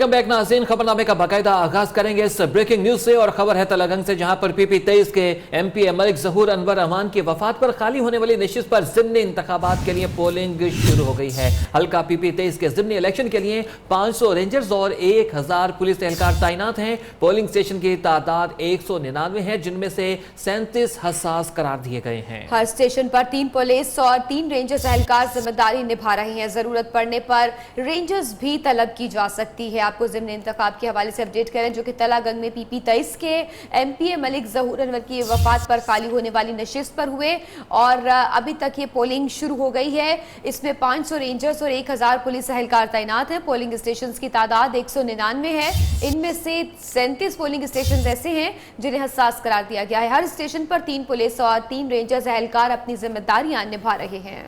Welcome back नाज़रीन। खबरनामे का बाकायदा आगाज करेंगे इस ब्रेकिंग न्यूज से और खबर है तलगंग से, जहां पर PP23 के MP मलिक ज़हूर अनवर रहमान की वफात पर खाली होने वाली नशिस्त पर ज़िमनी इंतखाबात के लिए पोलिंग शुरू हो गई है। हल्का PP23 के ज़िमनी इलेक्शन के लिए 500 रेंजर्स और 1000 पुलिस एहलकार तैनात हैं। पोलिंग स्टेशन की तादाद 199 है, जिनमें से 37 हसास करार दिए गए हैं। हर स्टेशन पर 3 पुलिस और 3 रेंजर्स एहलकार जिम्मेदारी निभा रहे हैं। जरूरत पड़ने पर रेंजर्स भी तलब की जा सकती है। आपको ज़िमनी इंतखाब के हवाले से अपडेट करें, जो कि तलागंग में PP23 के MP मलिक ज़हूर अनवर की वफात पर खाली होने वाली नशिस्त पर हुए और अभी तक ये पोलिंग शुरू हो गई है। इसमें 500 रेंजर्स और 1000 पुलिस एहलकार तैनात हैं। पोलिंग स्टेशन की तादाद 199 है। इनमें से 37 पोलिंग स्टेशन ऐसे हैं जिन्हें हसास करार दिया गया है। हर स्टेशन पर 3 पुलिस और 3 रेंजर्स एहलकार अपनी जिम्मेदारियां निभा रहे हैं।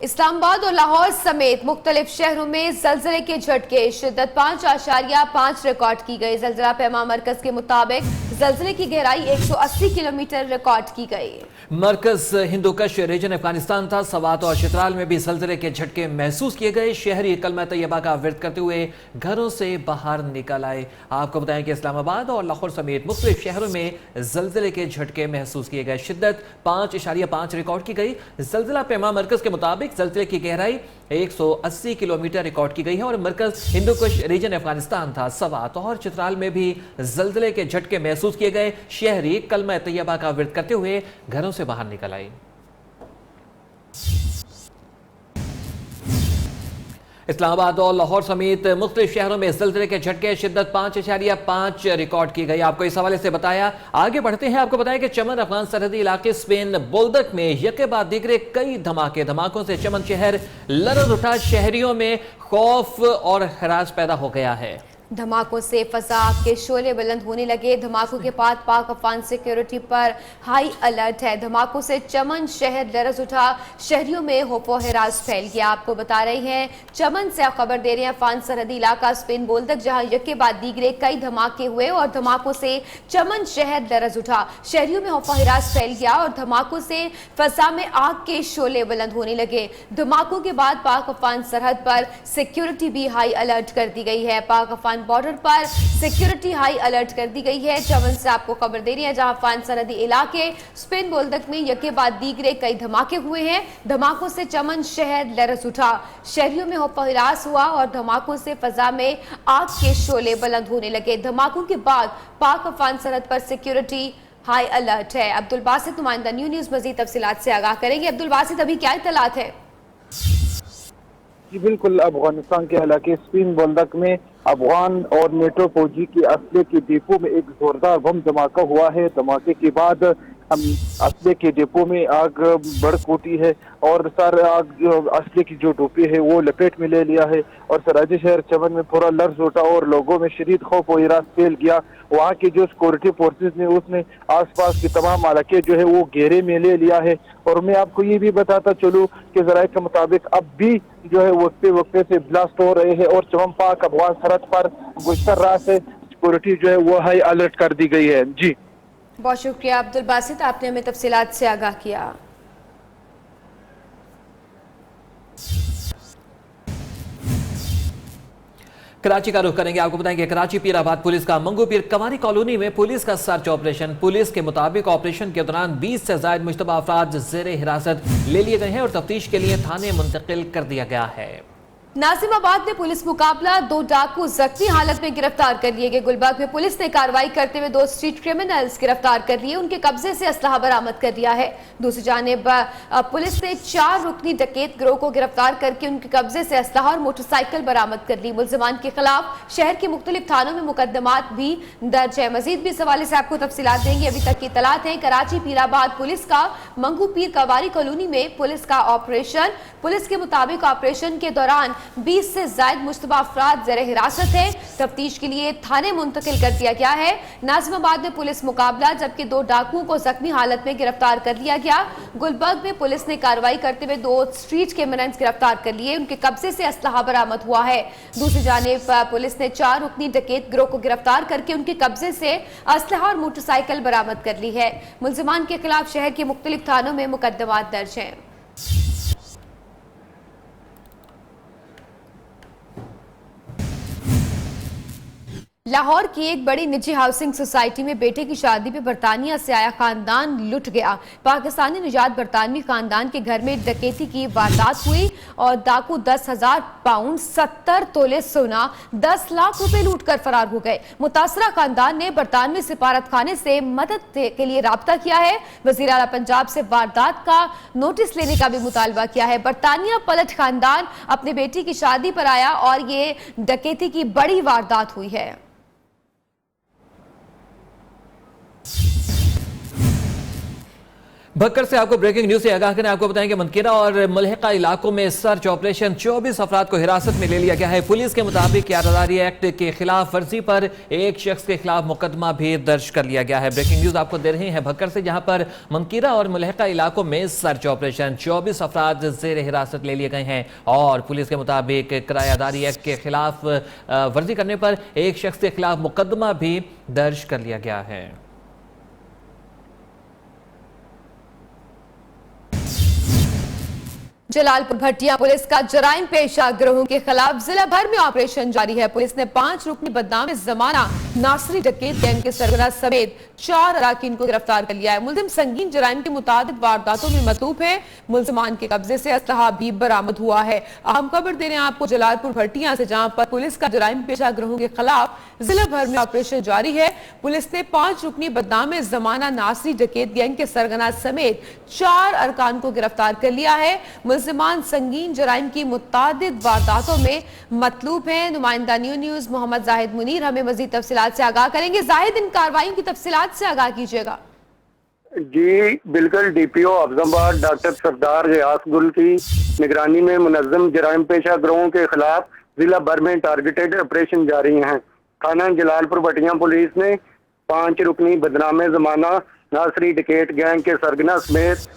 इस्लामाबाद और लाहौर समेत मुख्तलिफ शहरों में जल्जले के झटके, शिद्दत 5.5 रिकॉर्ड की गई। जल्जला पैमा मरकज के मुताबिक जल्जले की गहराई 180 किलोमीटर रिकॉर्ड की गई। मरकज हिंदुकश रीजन अफगानिस्तान था। सवात और चित्राल में भी जल्जले के झटके महसूस किए गए। शहरी कलमा तैयबा का विर्द करते हुए घरों से बाहर निकल आए। आपको बताएं कि इस्लामाबाद और लाहौर समेत मुख्तलिफ शहरों में जल्जले के झटके महसूस किए गए। शिद्दत 5.5 रिकॉर्ड की गई। जल्जला पैमा मरकज के मुताबिक जल्जले की गहराई 180 किलोमीटर रिकॉर्ड की गई है और मरकज हिंदुकुश रीजन अफगानिस्तान था। सवात और चित्राल में भी जल्जले के झटके महसूस किए गए। शहरी कलमा तैयबा का विर्द करते हुए घरों से बाहर निकल आई। इस्लामाबाद और लाहौर समेत मुख्तलिफ शहरों में जल्जले के झटके, शिद्दत 5.5 रिकॉर्ड की गई। आपको इस हवाले से बताया। आगे बढ़ते हैं, आपको बताया कि चमन अफगान सरहदी इलाके स्पेन बोल्दक में यके बाद दीगरे कई धमाकों से चमन शहर लरज़ उठा। शहरियों में खौफ और हरास पैदा हो गया है। धमाकों से फजा के शोले बुलंद होने लगे। धमाकों के बाद पाक अफगान सिक्योरिटी पर हाई अलर्ट है। धमाकों से चमन शहर लरज़ उठा। शहरियों में खौफ व हिरास फैल गया। आपको बता रही हैं, चमन से खबर दे रहे हैं अफगान सरहदी इलाका स्पेन बोल्दक, जहां यके बाद दीगरे कई धमाके हुए और धमाकों से चमन शहर लरज़ उठा। शहरियों में खौफ व हिरास फैल गया और धमाकों से फजा में आग के शोले बुलंद होने लगे। धमाकों के बाद पाक अफगान सरहद पर सिक्योरिटी भी हाई अलर्ट कर दी गई है। पाक अफगान बॉर्डर पर सिक्योरिटी हाई अलर्ट कर दी गई है। चमन से आपको खबर दे रही है, जहां अफगान सरहदी इलाके स्पेन बोल्दक में यके बाद दीगरे कई धमाके हुए हैं। धमाकों से चमन शहर लरज़ उठा। शहरियों में खौफ व हिरास हुआ और धमाकों से फजा में आग के शोले बुलंद होने लगे। धमाकों के बाद पाक अफगान सरहद पर सिक्योरिटी हाई अलर्ट है। अब्दुल बासित नुमाइंदा न्यूज़ मजीद तफसीलात से आगाह करेंगे। अब्दुल बासित, अभी क्या इत्तलात है? जी बिल्कुल, अफगानिस्तान के इलाके स्पेन बोल्दक में अफगान और नेटो फौजी के असले के डिपो में एक जोरदार बम धमाका हुआ है। धमाके के बाद असले के डिपो में आग बढ़ फूटी है और सारे आग असले की जो डोपी है वो लपेट में ले लिया है और सराजी शहर चमन में पूरा लर्ज उठा और लोगों में शदीद खौफ और हिरास फैल गया। वहाँ की जो सिक्योरिटी फोर्सेस ने उसने आसपास के तमाम इलाके जो है वो घेरे में ले लिया है। और मैं आपको ये भी बताता चलूँ कि ज़राए के मुताबिक अब भी जो है वक्फे से ब्लास्ट हो रहे हैं और चमन पाक अफगान सरहद पर गुज़र रहा है। सिक्योरिटी जो है वो हाई अलर्ट कर दी गई है। जी बहुत शुक्रिया अब्दुल बासित, आपने हमें तफसीलात से आगाह किया। कराची का रुख करेंगे। आपको बताएंगे कराची पीराबाद पुलिस का मंगू पीर कवारी कॉलोनी में पुलिस का सर्च ऑपरेशन। पुलिस के मुताबिक ऑपरेशन के दौरान 20 से ज्यादा मुश्तबा अफराद ज़ेरे हिरासत ले लिए गए हैं और तफ्तीश के लिए थाने मुंतकिल कर दिया गया है। नाजिमाबाद में पुलिस मुकाबला, 2 डाकू जख्मी हालत में गिरफ्तार कर लिए गए। गुलबर्ग में पुलिस ने कार्रवाई करते हुए 2 स्ट्रीट क्रिमिनल्स गिरफ्तार कर लिए। उनके कब्जे से असलहा बरामद कर लिया है। दूसरी जानिब पुलिस ने 4 रुकनी डकैत गिरोह को गिरफ्तार करके उनके कब्जे से असलहा और मोटरसाइकिल बरामद कर ली। मुल्जिमान के खिलाफ शहर के मुख्तलिफ थानों में मुकदमात भी दर्ज है। मजीद भी इस हवाले से आपको तफसीलात देंगे। अभी तक की इत्तलात है, कराची पीराबाद पुलिस का मंगू पीर कवारी कॉलोनी में पुलिस का ऑपरेशन। पुलिस के मुताबिक ऑपरेशन के दौरान 20 से ज्यादा मुश्तबा अफराद ज़ेरे हिरासत है। तफ्तीश के लिए थाने मुंतकिल कर दिया गया है। नाजिमाबाद में पुलिस मुकाबला, जबकि 2 डाकुओं को जख्मी हालत में गिरफ्तार कर लिया गया। गुलबर्ग में पुलिस ने कार्रवाई करते हुए 2 स्ट्रीट क्रिमिनल्स गिरफ्तार कर लिए। उनके कब्जे से असलहा बरामद हुआ है। दूसरी जानिब पुलिस ने 4 रुकनी डकैत गिरोह को गिरफ्तार करके उनके कब्जे से असलहा और मोटरसाइकिल बरामद कर ली है। मुल्जिमान के खिलाफ शहर के मुख्तलिफ थानों में मुकदमात दर्ज हैं। लाहौर की एक बड़ी निजी हाउसिंग सोसाइटी में बेटे की शादी पे बरतानिया से आया खानदान लुट गया। पाकिस्तानी निजात बरतानवी खानदान के घर में डकैती की वारदात हुई और डाकू 10,000 पाउंड 70 तोले सोना 10 लाख रुपए लूट कर फरार हो गए। मुतासरा खानदान ने बरतानवी सिफारत खाने से मदद के लिए राब्ता किया है। वजीर आला पंजाब से वारदात का नोटिस लेने का भी मुतालबा किया है। बरतानिया पलट खानदान अपने बेटी की शादी पर आया और ये डकैती की बड़ी वारदात हुई है। भक्कर से आपको ब्रेकिंग न्यूज से आगाह करें। आपको बताएं कि मनकीरा और मुल्हिका इलाकों में सर्च ऑपरेशन 24 अफराद को हिरासत में ले लिया गया है। पुलिस के मुताबिक यादादारी एक्ट के खिलाफ वर्जी पर एक शख्स के खिलाफ मुकदमा भी दर्ज कर लिया गया है। ब्रेकिंग न्यूज आपको दे रहे हैं भक्कर से, जहां पर मनकीरा और मुल्हिका इलाकों में सर्च ऑपरेशन 24 अफराद जेर हिरासत ले लिए गए हैं और पुलिस के मुताबिक किरायादारी एक्ट के खिलाफ वर्जी करने पर एक शख्स के खिलाफ मुकदमा भी दर्ज कर लिया गया है। जलालपुर भटिया पुलिस का जराइम पेशा गिरोहों के खिलाफ जिला भर में ऑपरेशन जारी है। पुलिस ने 5 रुकनी बदनाम जमाना नासरी डकैत गैंग के सरगना समेत 4 अराकीन को गिरफ्तार कर लिया है। मुलजिम संगीन जराइम की मुतादिद वारदातों में मतलूब है। मुलजमान के कब्जे से असलहा भी बरामद हुआ है। अहम खबर दे रहे हैं आपको जलालपुर भटिया से, जहां पर पुलिस का जराइम पेशा गिरोहों के खिलाफ जिला भर में ऑपरेशन जारी है। पुलिस ने 5 रुकनी बदनाम जमाना नासरी डकैत गैंग के सरगना समेत 4 अरकान को गिरफ्तार कर लिया है। मुलजिमान संगीन जराइम की मुतादिद वारदातों में मतलूब है। नुमाइंदा न्यूज़ मोहम्मद जाहिद मुनीर हमें मजीद तफसीलात से आगाह करेंगे। जाहिद, इन कार्रवाइयों की तफसीलात से आगाह कीजिएगा। जी बिल्कुल, डीपीओ अफजलाबाद डॉक्टर सरदार रियास गुल की निगरानी में मुनज़्ज़म जराइम पेशा गिरोहों के खिलाफ जिला भर में टारगेटेड ऑपरेशन जारी हैं। थाना जलालपुर भटिया पुलिस ने 5 रुकनी बदनामे जमाना नासरी डकैत गैंग के सरगना समेत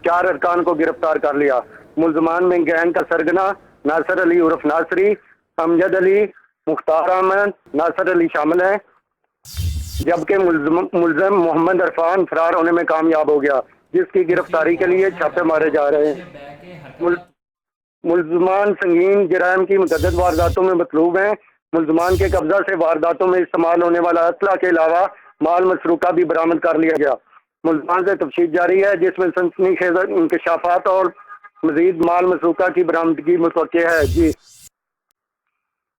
4 अरकान को गिरफ्तार कर लिया। मुलजमान में गैंग का सरगना नासर अली उर्फ नासरी, अमजद अली, मुख्तार अहमद, नासर अली शामिल है, जबकि मुलजम मोहम्मद अरफान फरार होने में कामयाब हो गया, जिसकी गिरफ्तारी के लिए छापे मारे जा रहे हैं। मुलजमान संगीन जराइम की मुतअद्दिद वारदातों में मतलूब हैं। मुलजमान के कब्जा से वारदातों में इस्तेमाल होने वाला असला के अलावा माल मसरूका भी बरामद कर लिया गया। मुलजमान से तफ्तीश जारी है, जिसमें सनसनीखेज इंकशाफात और मजीद माल मसरूका की बरामदगी मुतवक्किल है। जी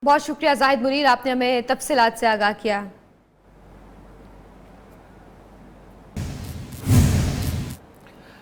बहुत शुक्रिया जाहिद मुनीर, आपने हमें तफसीलात से आगाह किया।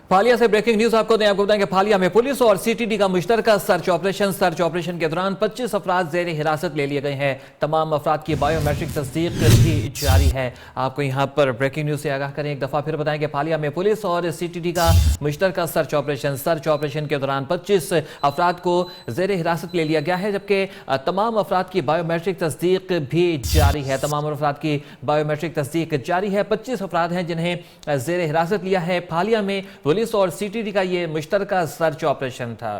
फालिया से ब्रेकिंग न्यूज आपको बताएंगे। फालिया में पुलिस और सीटीडी का मुश्तरका सर्च ऑपरेशन के दौरान 25 अफराद जेर हिरासत ले लिए गए हैं। तमाम अफराद की बायोमेट्रिक तस्दीक भी जारी है। आपको यहाँ पर ब्रेकिंग न्यूज से आगाह करें, एक दफा फिर बताएंगे। फालिया में पुलिस और सीटीडी का मुश्तरका सर्च ऑपरेशन के दौरान 25 अफराद को जेर हिरासत ले लिया गया है, जबकि तमाम अफराद की बायोमेट्रिक तस्दीक भी जारी है। तमाम अफराद की बायोमेट्रिक तस्दीक जारी है। 25 अफराद हैं जिन्हें जेर हिरासत लिया है। फालिया में पुलिस और सीटीडी का यह मुश्तरका सर्च ऑपरेशन था।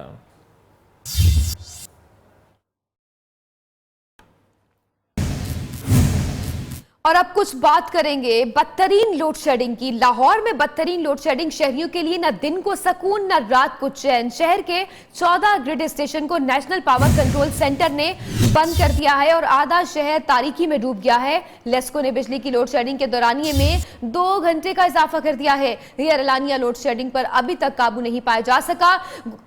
और अब कुछ बात करेंगे बदतरीन लोड शेडिंग की। लाहौर में बदतरीन लोड शेडिंग शहरियों के लिए न दिन को सुकून न रात को चैन। शहर के 14 ग्रिड स्टेशन को नेशनल पावर कंट्रोल सेंटर ने बंद कर दिया है और आधा शहर तारीकी में डूब गया है। लेस्को ने बिजली की लोड शेडिंग के दौरानिये में 2 घंटे का इजाफा कर दिया है। गैर एलानिया लोड शेडिंग पर अभी तक काबू नहीं पाया जा सका।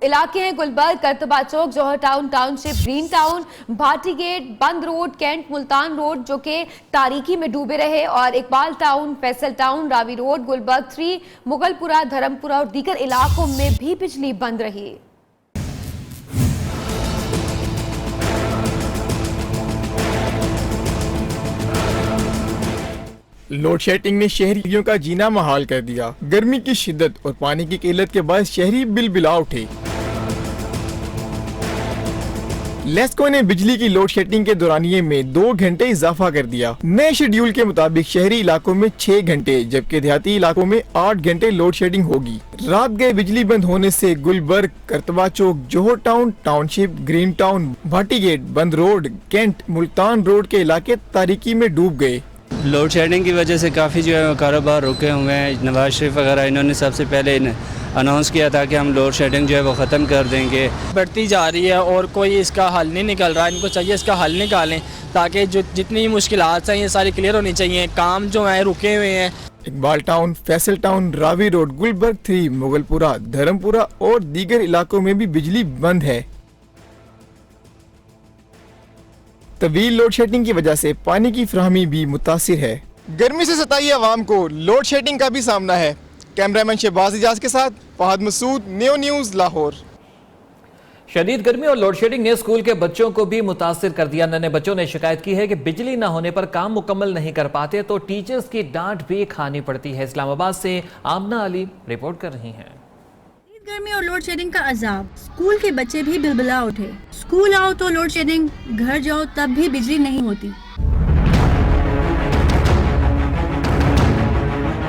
इलाके हैं Gulberg, Qartaba Chowk, Johar Town Township, Green Town, Bhati Gate, Band Road, Cantt Multan Road जो कि तारीकी में डूबे रहे, और Iqbal town, Faisal town, Ravi road, Gulberg 3, Mughalpura, Dharampura और दीगर इलाकों में भी बिजली बंद रही। लोड शेडिंग ने शहरियों का जीना महाल कर दिया। गर्मी की शिद्दत और पानी की किल्लत के बाद शहरी बिलबिला उठे। लेस्को ने बिजली की लोड शेडिंग के दौरानिये में 2 घंटे इजाफा कर दिया। नए शेड्यूल के मुताबिक शहरी इलाकों में 6 घंटे जबकि देहाती इलाकों में 8 घंटे लोड शेडिंग होगी। रात गए बिजली बंद होने से Gulberg, Qartaba Chowk, Johar Town Township, Green Town, Bhati Gate, Band Road, Cantt, Multan Road के इलाके तारीकी में डूब गए। लोड शेडिंग की वजह से काफ़ी जो है कारोबार रुके हुए हैं। नवाज शरीफ वगैरह इन्होंने सबसे पहले अनाउंस किया था कि हम लोड शेडिंग जो है वो ख़त्म कर देंगे। बढ़ती जा रही है और कोई इसका हल नहीं निकल रहा। इनको चाहिए इसका हल निकालें ताकि जो जितनी मुश्किलात हैं ये सारी क्लियर होनी चाहिए। काम जो है रुके हुए हैं। Iqbal town, Faisal town, Ravi road, Gulberg 3, Mughalpura, Dharampura और दीगर इलाकों में भी बिजली बंद है। तवील लोड शेडिंग की वजह से पानी की फराहमी भी मुतासिर है। गर्मी से सताई आवाम को लोड शेडिंग का भी सामना है। कैमरामैन शहबाज इजाज के साथ फहद मसूद, न्यू न्यूज़ लाहौर। शदीद गर्मी और लोड शेडिंग ने स्कूल के बच्चों को भी मुतासिर कर दिया। नन्हे बच्चों ने शिकायत की है कि बिजली न होने पर काम मुकम्मल नहीं कर पाते तो टीचर्स की डांट भी खानी पड़ती है। इस्लामाबाद से आमना अली रिपोर्ट कर रही हैं। गर्मी और लोड शेडिंग का अजाब, स्कूल के बच्चे भी बिलबिला उठे। स्कूल आओ तो लोड शेडिंग, घर जाओ तब भी बिजली नहीं होती।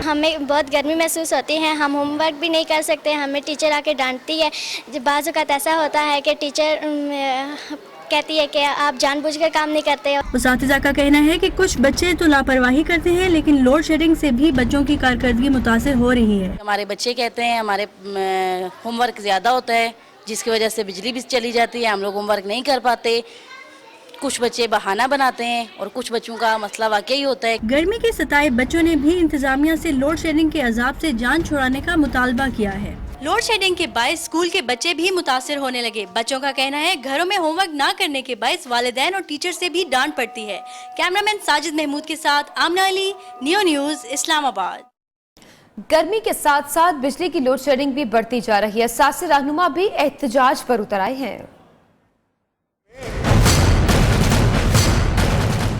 हमें बहुत गर्मी महसूस होती है, हम होमवर्क भी नहीं कर सकते, हमें टीचर आके डांटती है। जब बाज़ औक़ात ऐसा होता है कि टीचर कहती है कि आप जानबूझकर काम नहीं करते। उस्तादिज़ा का कहना है कि कुछ बच्चे तो लापरवाही करते हैं, लेकिन लोड शेडिंग से भी बच्चों की कारकर्दगी मुतासिर हो रही है। हमारे बच्चे कहते हैं हमारे होमवर्क ज़्यादा होता है, जिसकी वजह से बिजली भी चली जाती है, हम लोग होमवर्क नहीं कर पाते। कुछ बच्चे बहाना बनाते हैं और कुछ बच्चों का मसला वाकई होता है। गर्मी के सताए बच्चों ने भी इंतजामिया से लोड शेडिंग के अजाब से जान छुड़ाने का मुतालबा किया है। लोड शेडिंग के बायस स्कूल के बच्चे भी मुतासिर होने लगे। बच्चों का कहना है घरों में होमवर्क ना करने के बायस वालिदैन और टीचर से भी डांट पड़ती है। कैमरामैन साजिद महमूद के साथ आमना अली, न्यू न्यूज़, इस्लामाबाद। गर्मी के साथ साथ बिजली की लोड शेडिंग भी बढ़ती जा रही है। सियासी रहनुमा भी एहतजाज पर उतर आए हैं।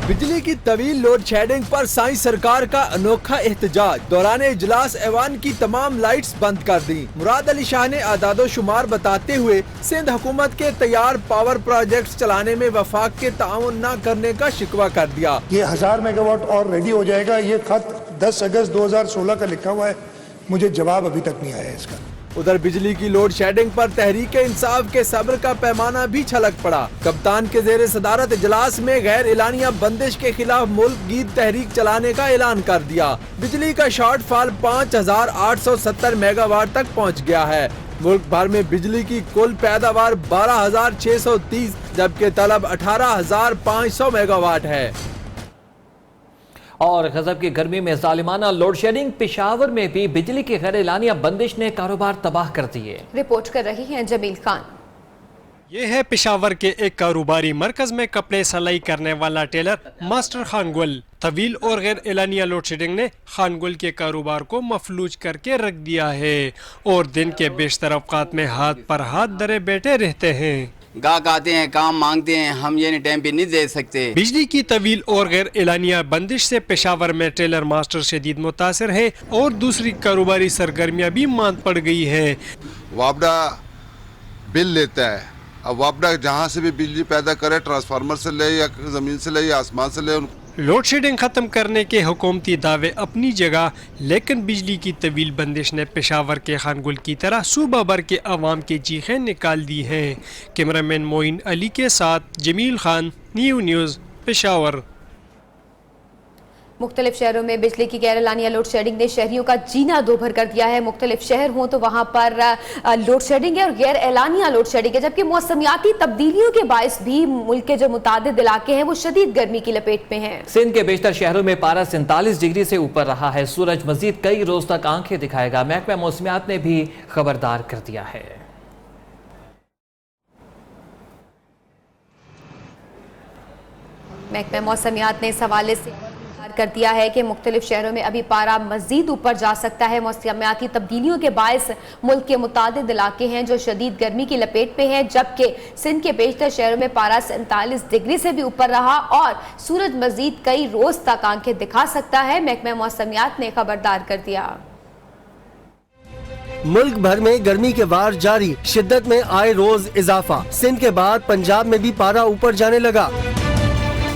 बिजली की तवील लोड शेडिंग पर साई सरकार का अनोखा एहतजाज। दौरान इजलास ऐवान की तमाम लाइट्स बंद कर दी। मुराद अली शाह ने आदादो शुमार बताते हुए सिंध हुकूमत के तैयार पावर प्रोजेक्ट्स चलाने में वफाक के ताउन न करने का शिकवा कर दिया। ये 1000 मेगावाट और रेडी हो जाएगा। ये खत 10 अगस्त 2016 का लिखा हुआ है, मुझे जवाब अभी तक नहीं आया इसका। उधर बिजली की लोड शेडिंग पर तहरीक इंसाफ के सब्र का पैमाना भी छलक पड़ा। कप्तान के जेर सदारत इजलास में गैर एलानिया बंदिश के खिलाफ मुल्क गीत तहरीक चलाने का ऐलान कर दिया। बिजली का शॉर्टफॉल 5870 मेगावाट तक पहुंच गया है। मुल्क भर में बिजली की कुल पैदावार 12630 जबकि तलब 18500 मेगावाट है। और गजब की गर्मी में जालिमाना लोड शेडिंग, पेशावर में भी बिजली की गैर एलानिया बंदिश ने कारोबार तबाह कर दिए। रिपोर्ट कर रही हैं जमील खान। ये है पेशावर के एक कारोबारी मरकज में कपड़े सिलाई करने वाला टेलर मास्टर खानगुल। तवील और गैर एलानिया लोड शेडिंग ने खानगुल के कारोबार को मफलूज करके रख दिया है और दिन के बेशतर अवकात में हाथ पर हाथ धरे बैठे रहते हैं। गाहक आते हैं, काम मांगते हैं, हम ये टाइम पे नहीं दे सकते। बिजली की तवील और गैर एलानिया बंदिश से पेशावर में टेलर मास्टर शदीद मुतासिर है और दूसरी कारोबारी सरगर्मियां भी मांद पड़ गई है। वापडा बिल लेता है, अब वापडा जहाँ से भी बिजली पैदा करे, ट्रांसफार्मर से ले या जमीन से ले या आसमान से ले। लोड शेडिंग खत्म करने के हुकूमती दावे अपनी जगह, लेकिन बिजली की तवील बंदिश ने पेशावर के खानगुल की तरह सूबा भर के अवाम की चीखें निकाल दी हैं। कैमरामैन मोइन अली के साथ जमील खान, न्यू न्यूज़, पेशावर। मुख्तलिफ शहरों में बिजली की गैर एलानिया लोड शेडिंग ने शहरियों का जीना दोभर कर दिया है। मुख्तलिफ शहर हों तो वहां पर लोड शेडिंग है और गैर एलानिया लोड शेडिंग है, जबकि मौसमियाती तब्दीलियों के बायस भी मुल्क के जो मुतादिद इलाके हैं वो शदीद गर्मी की लपेट में हैं। सिंध के बेशतर शहरों में पारा 47 डिग्री से ऊपर रहा है। सूरज मजीद कई रोज तक आंखें दिखाएगा। महकमा मौसमियात ने भी खबरदार कर दिया है। महकमा मौसमियात ने इस हवाले से कर दिया है कि मुख्तलिफ शहरों में अभी पारा मजीद ऊपर जा सकता है। मौसमियाती तब्दीलियों के बायस मुल्क के मुतादिद इलाके हैं जो शदीद गर्मी की लपेट में हैं, जबकि सिंध के बेशतर शहरों में पारा 47 डिग्री से भी ऊपर रहा और सूरज मजीद कई रोज तक आंखें दिखा सकता है। महकमा मौसमियात ने खबरदार कर दिया। मुल्क भर में गर्मी के वार जारी, शिद्दत में आए रोज इजाफा। सिंध के बाद पंजाब में भी पारा ऊपर जाने लगा।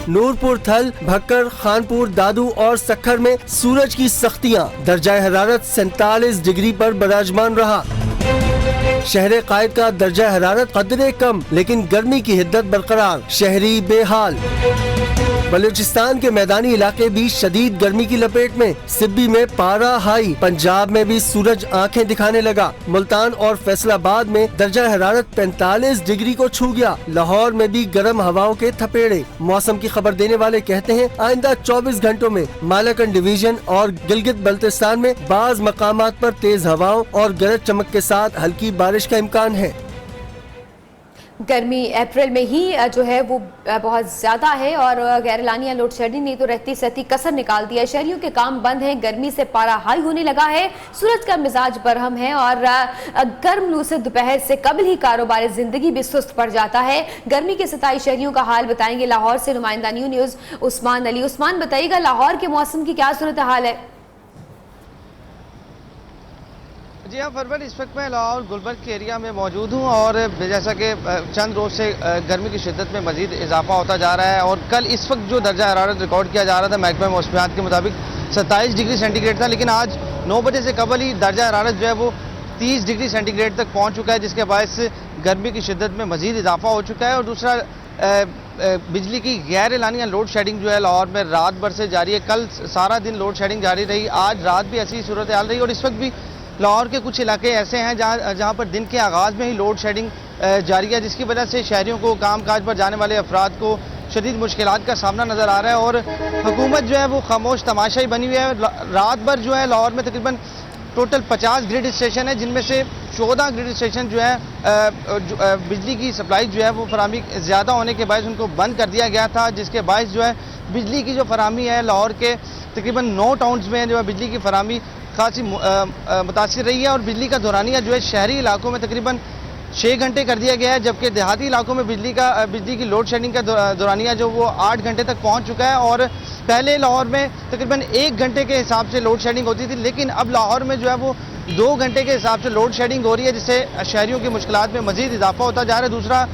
नूरपुर, थल, भक्कर, खानपुर, दादू और सखर में सूरज की सख्तियां। दर्जा हरारत 47 डिग्री पर बराजमान रहा। शहर कायद का दर्जा हरारत कदरे कम, लेकिन गर्मी की हिद्दत बरकरार। शहरी बेहाल। बलूचिस्तान के मैदानी इलाके भी शदीद गर्मी की लपेट में। सिब्बी में पारा हाई, पंजाब में भी सूरज आंखें दिखाने लगा। मुल्तान और फैसलाबाद में दर्जा हरारत 45 डिग्री को छू गया। लाहौर में भी गर्म हवाओं के थपेड़े। मौसम की खबर देने वाले कहते हैं आइंदा 24 घंटों में मालाकन डिवीजन और गिलगित बल्तिस्तान में बाज मकामात पर तेज हवाओं और गरज चमक के साथ हल्की बारिश का इम्कान है। गर्मी अप्रैल में ही जो है वो बहुत ज़्यादा है और गैर एलानिया लोड शेडिंग ने तो रहती सहती कसर निकाल दिया है। शहरियों के काम बंद हैं, गर्मी से पारा हाई होने लगा है, सूरज का मिजाज बरहम है और गर्म लू से दोपहर से कबल ही कारोबारी जिंदगी भी सुस्त पड़ जाता है। गर्मी के सताई शहरियों का हाल बताएंगे लाहौर से नुमाइंदा न्यूज़ उस्मान अली। उस्मान, बताइएगा लाहौर के मौसम की क्या सूरत हाल है? जी हाँ फरवर, इस वक्त मैं लाहौर गुलबर्ग के एरिया में मौजूद हूँ और जैसा कि चंद रोज से गर्मी की शिद्दत में मजीद इजाफा होता जा रहा है और कल इस वक्त जो दर्जा हरारत रिकॉर्ड किया जा रहा था महकमा मौसमियात के मुताबिक 27 डिग्री सेंटीग्रेड था, लेकिन आज 9 बजे से कबल ही दर्जा हरारत जो है वो 30 डिग्री सेंटीग्रेड तक पहुँच चुका है, जिसके बायस गर्मी की शिद्दत में मजीद इजाफा हो चुका है। और दूसरा बिजली की गैर एलानिया लोड शेडिंग जो है लाहौर में रात भर से जारी है। कल सारा दिन लोड शेडिंग जारी रही, आज रात भी ऐसी सूरत हाल रही और इस वक्त भी लाहौर के कुछ इलाके ऐसे हैं जहां पर दिन के आगाज़ में ही लोड शेडिंग जारी है, जिसकी वजह से शहरियों को काम काज पर जाने वाले अफराद को शदीद मुश्किलात का सामना नज़र आ रहा है। और हुकूमत जो है वो खामोश तमाशा ही बनी हुई है। रात भर जो है लाहौर में तकरीबन टोटल 50 ग्रिड स्टेशन है, जिनमें से 14 ग्रिड स्टेशन जो है बिजली की सप्लाई जो है वो फराहमी ज़्यादा होने के बायस उनको बंद कर दिया गया था, जिसके बायस जो है बिजली की जो फराहमी है लाहौर के तकरीबन 9 टाउन्स में जो है बिजली की फराहमी खासी मुतासिर रही है। और बिजली का दौरानिया जो है शहरी इलाकों में तकरीबन 6 घंटे कर दिया गया है, जबकि देहाती इलाकों में बिजली की लोड शेडिंग का दौरानिया जो वो 8 घंटे तक पहुंच चुका है। और पहले लाहौर में तकरीबन 1 घंटे के हिसाब से लोड शेडिंग होती थी, लेकिन अब लाहौर में जो है वो 2 घंटे के हिसाब से लोड शेडिंग हो रही है, जिससे शहरियों की मुश्किलात में मजीद इजाफा होता जा रहा है। दूसरा,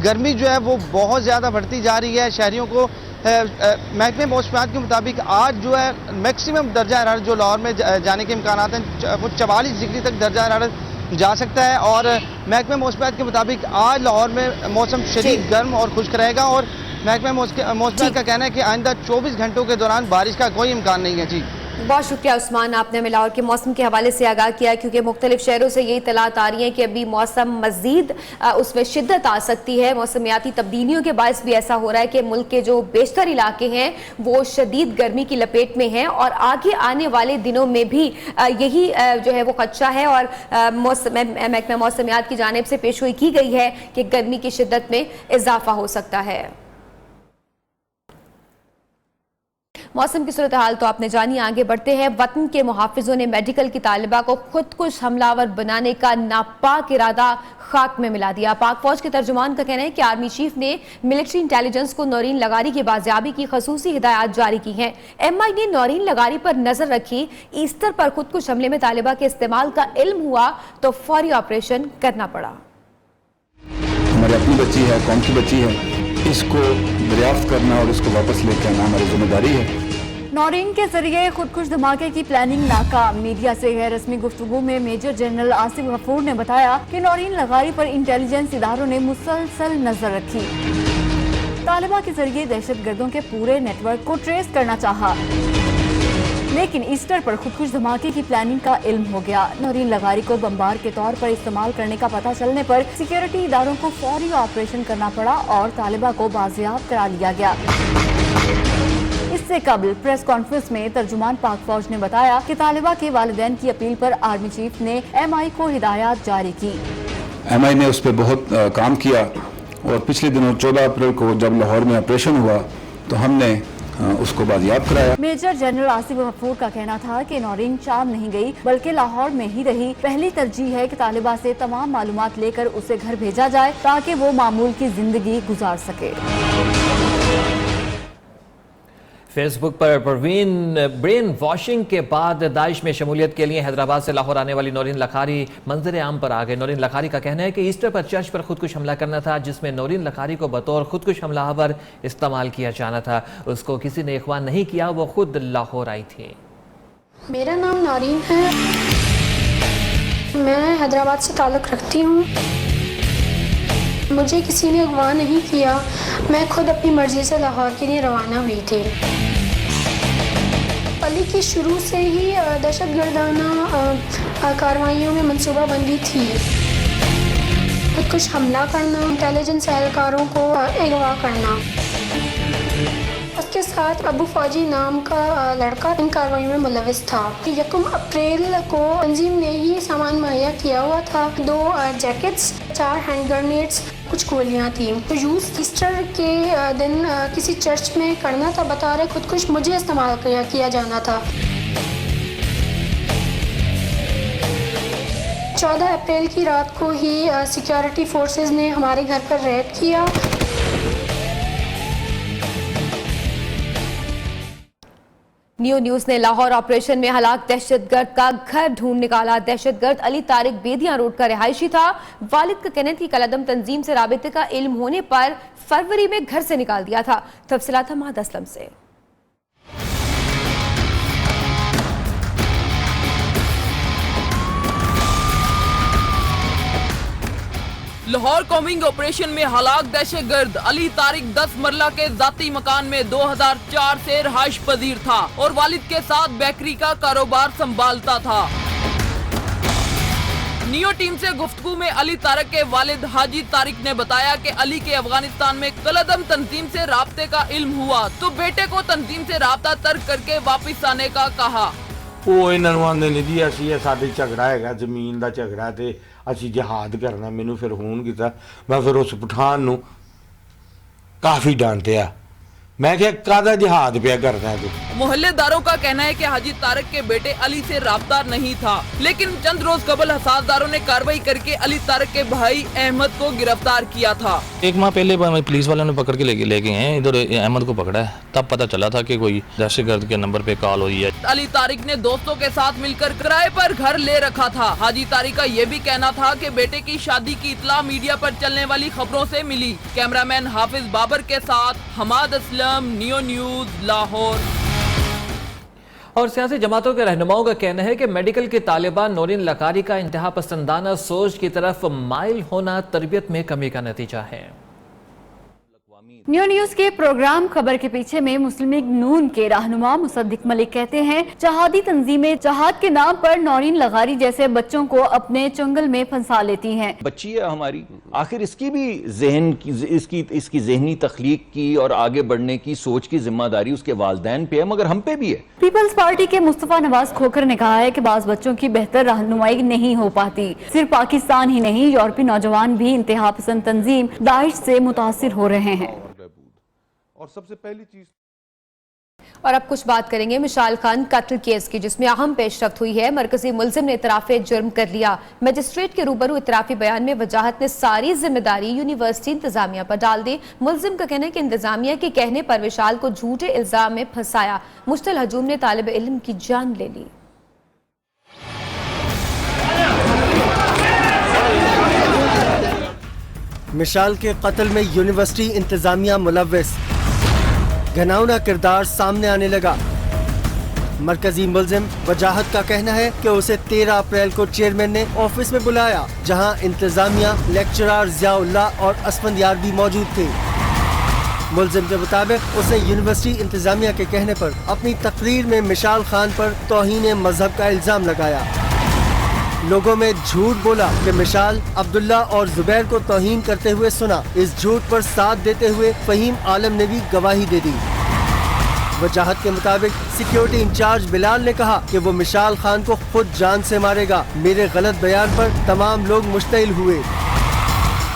गर्मी जो है वो बहुत ज़्यादा बढ़ती जा रही है। शहरियों को महकमे मौसमियात के मुताबिक आज जो है मैक्सिमम दर्जा हरारत जो लाहौर में जाने के इम्कान हैं वो 44 डिग्री तक दर्जा हरारत जा सकता है। और महकमे मौसमियात के मुताबिक आज लाहौर में मौसम शदीद गर्म और खुश्क रहेगा और महकमे मौसमियात का कहना है कि आइंदा 24 घंटों के दौरान बारिश का कोई इम्कान नहीं है। जी बहुत शुक्रिया उस्मान, आपने हमें लाहौर के मौसम के हवाले से आगाह किया, क्योंकि मुख्तलिफ शहरों से ये इतलात आ रही हैं कि अभी मौसम मजीद उसमें शिद्दत आ सकती है। मौसमियाती तब्दीलियों के बायस भी ऐसा हो रहा है कि मुल्क के जो बेशतर इलाके हैं वो शदीद गर्मी की लपेट में हैं और आगे आने वाले दिनों में भी यही जो है वो खदशा है। और महकमा मौसमियात की जानिब से पेशगोई की गई है कि गर्मी की शिद्दत में इजाफा हो सकता है। मौसम की सूरत हाल तो आपने जानी, आगे बढ़ते हैं। वतन के मुहाफिजों ने मेडिकल की तालिबा को खुदकुश हमलावर बनाने का नापाक इरादा खाक में मिला दिया। पाक फौज के तर्जुमान का कहना है कि आर्मी चीफ ने मिलिट्री इंटेलिजेंस को नौरीन लगारी की बाजियाबी की खसूसी हिदायत जारी की हैं। MI ने नौरीन लगारी पर नजर रखी। ईस्टर पर खुदकुश हमले में तालिबा के इस्तेमाल का इल्म हुआ तो फौरी ऑपरेशन करना पड़ा। हमारी अपनी बच्ची है, कौम की बच्ची है, इसको दरियाफ्त करना और इसको वापस लेकर आना हमारी जिम्मेदारी है। नौरीन के जरिए खुदकुश धमाके की प्लानिंग नाकाम। मीडिया से गैर रस्मी गुफ्तगू में मेजर जनरल आसिफ गफूर ने बताया कि नौरीन लगारी पर इंटेलिजेंस इदारों ने मुसलसल नजर रखी। तालिबा के जरिए दहशतगर्दों के पूरे नेटवर्क को ट्रेस करना चाहा, लेकिन ईस्टर पर खुदकुश धमाके की प्लानिंग का इल्म हो गया। नौरीन लगारी को बम्बार के तौर पर इस्तेमाल करने का पता चलने पर सिक्योरिटी इदारों को फौरी ऑपरेशन करना पड़ा और तालिबा को बाजियाब करा लिया गया। इससे कबल प्रेस कॉन्फ्रेंस में तर्जुमान पाक फौज ने बताया कि तालिबा के वालिदैन की अपील पर आर्मी चीफ ने MI को हिदायत जारी की। MI ने उस पर बहुत काम किया और पिछले दिनों 14 अप्रैल को जब लाहौर में ऑपरेशन हुआ तो हमने उसको बाजियाब कराया। मेजर जनरल आसिफ गफूर का कहना था कि नौरीन शाम नहीं गई बल्कि लाहौर में ही रही। पहली तरजीह है कि तालिबा से तमाम मालूमात लेकर उसे घर भेजा जाए ताकि वो मामूल की जिंदगी गुजार सके। फेसबुक पर परवीन ब्रेन वॉशिंग के बाद दाइश में शमूलियत के लिए हैदराबाद से लाहौर आने वाली नौरीन लखारी मंजर आम पर आ गए। नौरीन लखारी का कहना है कि ईस्टर पर चर्च पर खुदकुश हमला करना था, जिसमें नौरीन लखारी को बतौर खुदकुश हमलावर इस्तेमाल किया जाना था। उसको किसी ने इख्वा नहीं किया, वो खुद लाहौर आई थी। मेरा नाम नौरीन है, मैं हैदराबाद से ताल्लुक़ रखती हूँ। मुझे किसी ने अगवा नहीं किया, मैं खुद अपनी मर्जी से लाहौर के लिए रवाना हुई थी। अली की शुरू से ही दहशतगर्दाना कार्रवाइयों में मनसूबाबंदी थी। कुछ हमला करना, इंटेलिजेंस एहलकारों को अगवा करना। उसके साथ अबू फौजी नाम का लड़का इन कार्रवाइयों में मुलविस था। 1 अप्रैल को तंजीम ने ही सामान मुहैया किया हुआ था। 2 जैकेट्स, 4 हैंड ग्रेनेड्स, कुछ गोलियां थी। तो यूज़ ईस्टर के दिन किसी चर्च में करना था, बता रहे खुदकुश मुझे इस्तेमाल किया जाना था। 14 अप्रैल की रात को ही सिक्योरिटी फोर्सेस ने हमारे घर पर रेड किया। न्यू न्यूज ने लाहौर ऑपरेशन में हलाक दहशतगर्द का घर ढूंढ निकाला। दहशतगर्द अली तारिक बेदिया रोड का रिहायशी था। वालिद का कहना थी कलदम तंजीम से राबिते का इल्म होने पर फरवरी में घर से निकाल दिया था। तफसीलात हमाद असलम से। लाहौर कॉम्बिंग ऑपरेशन में हलाक दहशतगर्द अली तारिक 10 मरला के जाती मकान में 2004 से रहाइश पजीर था और वालिद के साथ बेकरी का कारोबार संभालता था। नियो टीम से गुफ्तगू में अली तारिक के वालिद हाजी तारिक ने बताया कि अली के अफगानिस्तान में कलदम तंजीम से राब्ते का इल्म हुआ तो बेटे को तंजीम से राब्ता तर्क करके वापिस आने का कहा। ਉਹ ਇਹਨਾਂ ਨੂੰ ਆਂਦੇ ਨੇ ਜੀ ਅਸੀਂ ਇਹ ਸਾਡੇ ਝਗੜਾ ਹੈਗਾ ਜ਼ਮੀਨ ਦਾ ਝਗੜਾ ਤੇ ਅਸੀਂ ਜਿਹਾਦ ਕਰਨਾ। ਮੈਨੂੰ ਫਿਰ ਫੋਨ ਕੀਤਾ, ਮੈਂ ਫਿਰ ਉਸ ਪਠਾਨ ਨੂੰ ਕਾਫੀ ਡਾਂਟਿਆ। मैं क्या कादा जिहाद पे करना है। मोहल्लेदारों का कहना है कि हाजी तारिक के बेटे अली से राब्ता नहीं था, लेकिन चंद रोज कबल हसासदारों ने कार्रवाई करके अली तारिक के भाई अहमद को गिरफ्तार किया था। 1 माह पहले पुलिस वालों ने पकड़ के ले गए हैं, इधर अहमद को पकड़ा है। तब पता चला था कि कोई दहशतगर्द के नंबर पे कॉल हुई है। अली तारिक ने दोस्तों के साथ मिलकर किराए पर घर ले रखा था। हाजी तारिक का ये भी कहना था कि बेटे की शादी की इत्तला मीडिया पर चलने वाली खबरों से मिली। कैमरामैन हाफिज बाबर के साथ हमाद असलम, नियो न्यूज, लाहौर। और सियासी जमातों के रहनुमाओं का कहना है कि मेडिकल के तालिबान नौरीन लकारी का इंतहा पसंदाना सोच की तरफ माइल होना तरबियत में कमी का नतीजा है। न्यू न्यूज के प्रोग्राम खबर के पीछे में मुस्लिम लीग नून के रहनुमा मुसद्दिक मलिक कहते हैं जहादी तंजीमें जहाद के नाम पर नौरीन लगारी जैसे बच्चों को अपने चंगल में फंसा लेती हैं। बच्ची है हमारी, आखिर इसकी भी जहन की इसकी जहनी तख्लीक की और आगे बढ़ने की सोच की जिम्मेदारी उसके वालिदैन पे है, मगर हम पे भी है। पीपल्स पार्टी के मुस्तफा नवाज खोखर ने कहा है कि बाज़ बच्चों की बेहतर रहनुमाई नहीं हो पाती। सिर्फ पाकिस्तान ही नहीं, यूरोपीय नौजवान भी इंतहा पसंद तंजीम दाइश से मुतासिर हो रहे हैं। और सबसे पहली चीज और अब कुछ बात करेंगे मिशाल खान कत्ल केस की, जिसमें अहम पेशरफ्त हुई है। मरकजी मुलजिम ने इतराफ़े जुर्म कर लिया। मजिस्ट्रेट के रूबरू इतराफ़ी बयान में वजाहत ने सारी जिम्मेदारी यूनिवर्सिटी इंतजामिया पर डाल दी। मुलजिम का कहना है कि इंतजामिया के कहने पर विशाल को झूठे इल्जाम में फंसाया। मुश्तल हजूम ने तालिब इल्म की जान ले ली। मिशाल के कत्ल में यूनिवर्सिटी इंतजामिया मुलव्विस, घिनौना किरदार सामने आने लगा। मरकजी मुलजिम वजाहत का कहना है कि उसे 13 अप्रैल को चेयरमैन ने ऑफिस में बुलाया, जहां इंतजामिया, लेक्चरर ज़ियाउल्लाह और असफंदियार भी मौजूद थे। मुलजिम के मुताबिक उसने यूनिवर्सिटी इंतजामिया के कहने पर अपनी तकरीर में मिशाल खान पर तौहीन मजहब का इल्जाम लगाया। लोगों में झूठ बोला कि मिशाल अब्दुल्ला और जुबैर को तौहीन करते हुए सुना। इस झूठ पर साथ देते हुए फहीम आलम ने भी गवाही दे दी। वजाहत के मुताबिक सिक्योरिटी इंचार्ज बिलाल ने कहा कि वो मिशाल खान को खुद जान से मारेगा। मेरे गलत बयान पर तमाम लोग मुश्तइल हुए।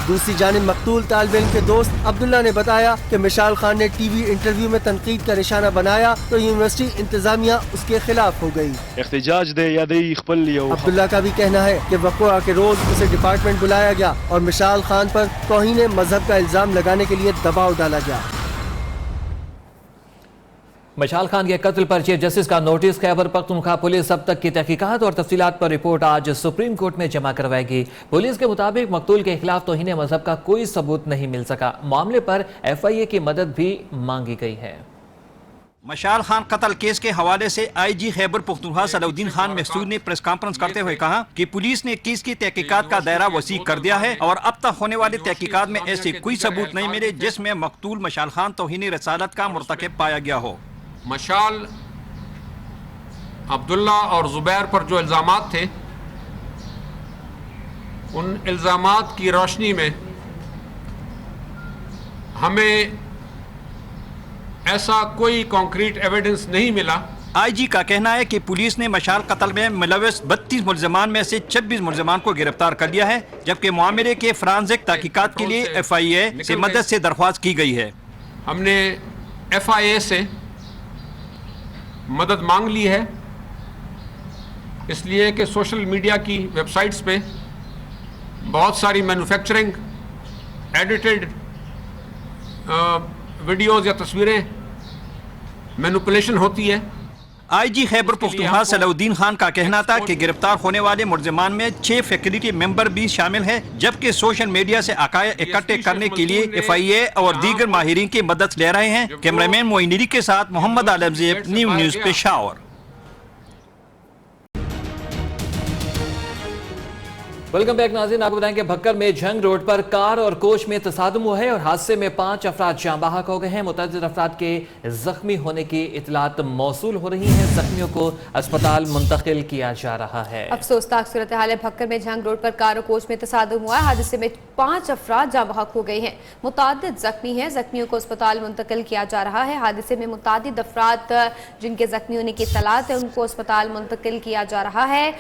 दूसरी जानिब मकतूल तालिब इल्म के दोस्त अब्दुल्ला ने बताया कि मिशाल खान ने टीवी इंटरव्यू में तनकीद का निशाना बनाया तो यूनिवर्सिटी इंतजामिया उसके खिलाफ हो गई। अब्दुल्ला का भी कहना है कि वक़्वा के रोज उसे डिपार्टमेंट बुलाया गया और मिशाल खान पर तौहीन मजहब का इल्जाम लगाने के लिए दबाव डाला गया। मिशाल खान के कत्ल पर चीफ जस्टिस का नोटिस। खैबर पख्तूनख्वा पुलिस अब तक की तहकीकात और तफसीलात पर रिपोर्ट आज सुप्रीम कोर्ट में जमा करवाएगी। पुलिस के मुताबिक मकतूल के खिलाफ तौहीन मजहब का कोई सबूत नहीं मिल सका। मामले पर FIA की मदद भी मांगी गई है। मशाल खान कत्ल केस के हवाले से IG खैबर पख्तूनख्वा सलाउद्दीन खान महसूद ने प्रेस कॉन्फ्रेंस करते हुए कहा कि पुलिस ने केस की तहकीकात का दायरा वसी कर दिया है और अब तक होने वाली तहकीकात में ऐसे कोई सबूत नहीं मिले जिसमें मकतूल मशाल खान तौहीन रसालत का मुर्तकिब पाया गया हो। मशाल, अब्दुल्ला और जुबैर पर जो इल्ज़ामात थे, उन इल्ज़ामात की रोशनी में हमें ऐसा कोई कॉन्क्रीट एविडेंस नहीं मिला। IG का कहना है कि पुलिस ने मशाल कत्ल में मुलव्वस 32 मुल्ज़मान में से 26 मुल्ज़मान को गिरफ्तार कर लिया है, जबकि मामले के फॉरेंसिक तहकीकात के लिए FIA से मदद से दरख्वास्त की गई है। हमने FIA से मदद मांग ली है, इसलिए कि सोशल मीडिया की वेबसाइट्स पे बहुत सारी मैन्युफैक्चरिंग एडिटेड वीडियोज़ या तस्वीरें मैनिपुलेशन होती है। IG खैबर पख्तूनख्वा सलाउद्दीन खान का कहना था कि गिरफ्तार होने वाले मुल्ज़मान में 6 फैकल्टी मेंबर भी शामिल हैं, जबकि सोशल मीडिया से अकाया इकट्ठे करने के लिए FIA और दीगर माहिरीन की मदद ले रहे हैं। कैमरामैन मोइनुद्दीन के साथ Mohammad Alam Zeb, news Peshawar. Welcome back नाज़रीन, आपको बताएं कि भक्कर में जंग रोड पर कार और कोच में तसादुम हुआ है और हादसे में 5 अफराद जाँ बहक हो गए हैं। मुतअद्दिद अफराद के जख्मी होने की इतलात मौसूल हो रही हैं। जख्मियों को अस्पताल मुंतकिल किया जा रहा है। अफसोसनाक सूरत हाल है। भक्कर में जंग रोड पर कार और कोच में तसादुम हुआ है। हादसे में 5 अफराद जाँ बहक हो गए हैं। मुतअद्दिद जख्मी हैं। जख्मियों को अस्पताल मुंतकिल किया जा रहा है। हादसे में मुतअद्दिद अफराद जिनके जख्मी होने की इतलात है, उनको अस्पताल मुंतकिल किया जा रहा है।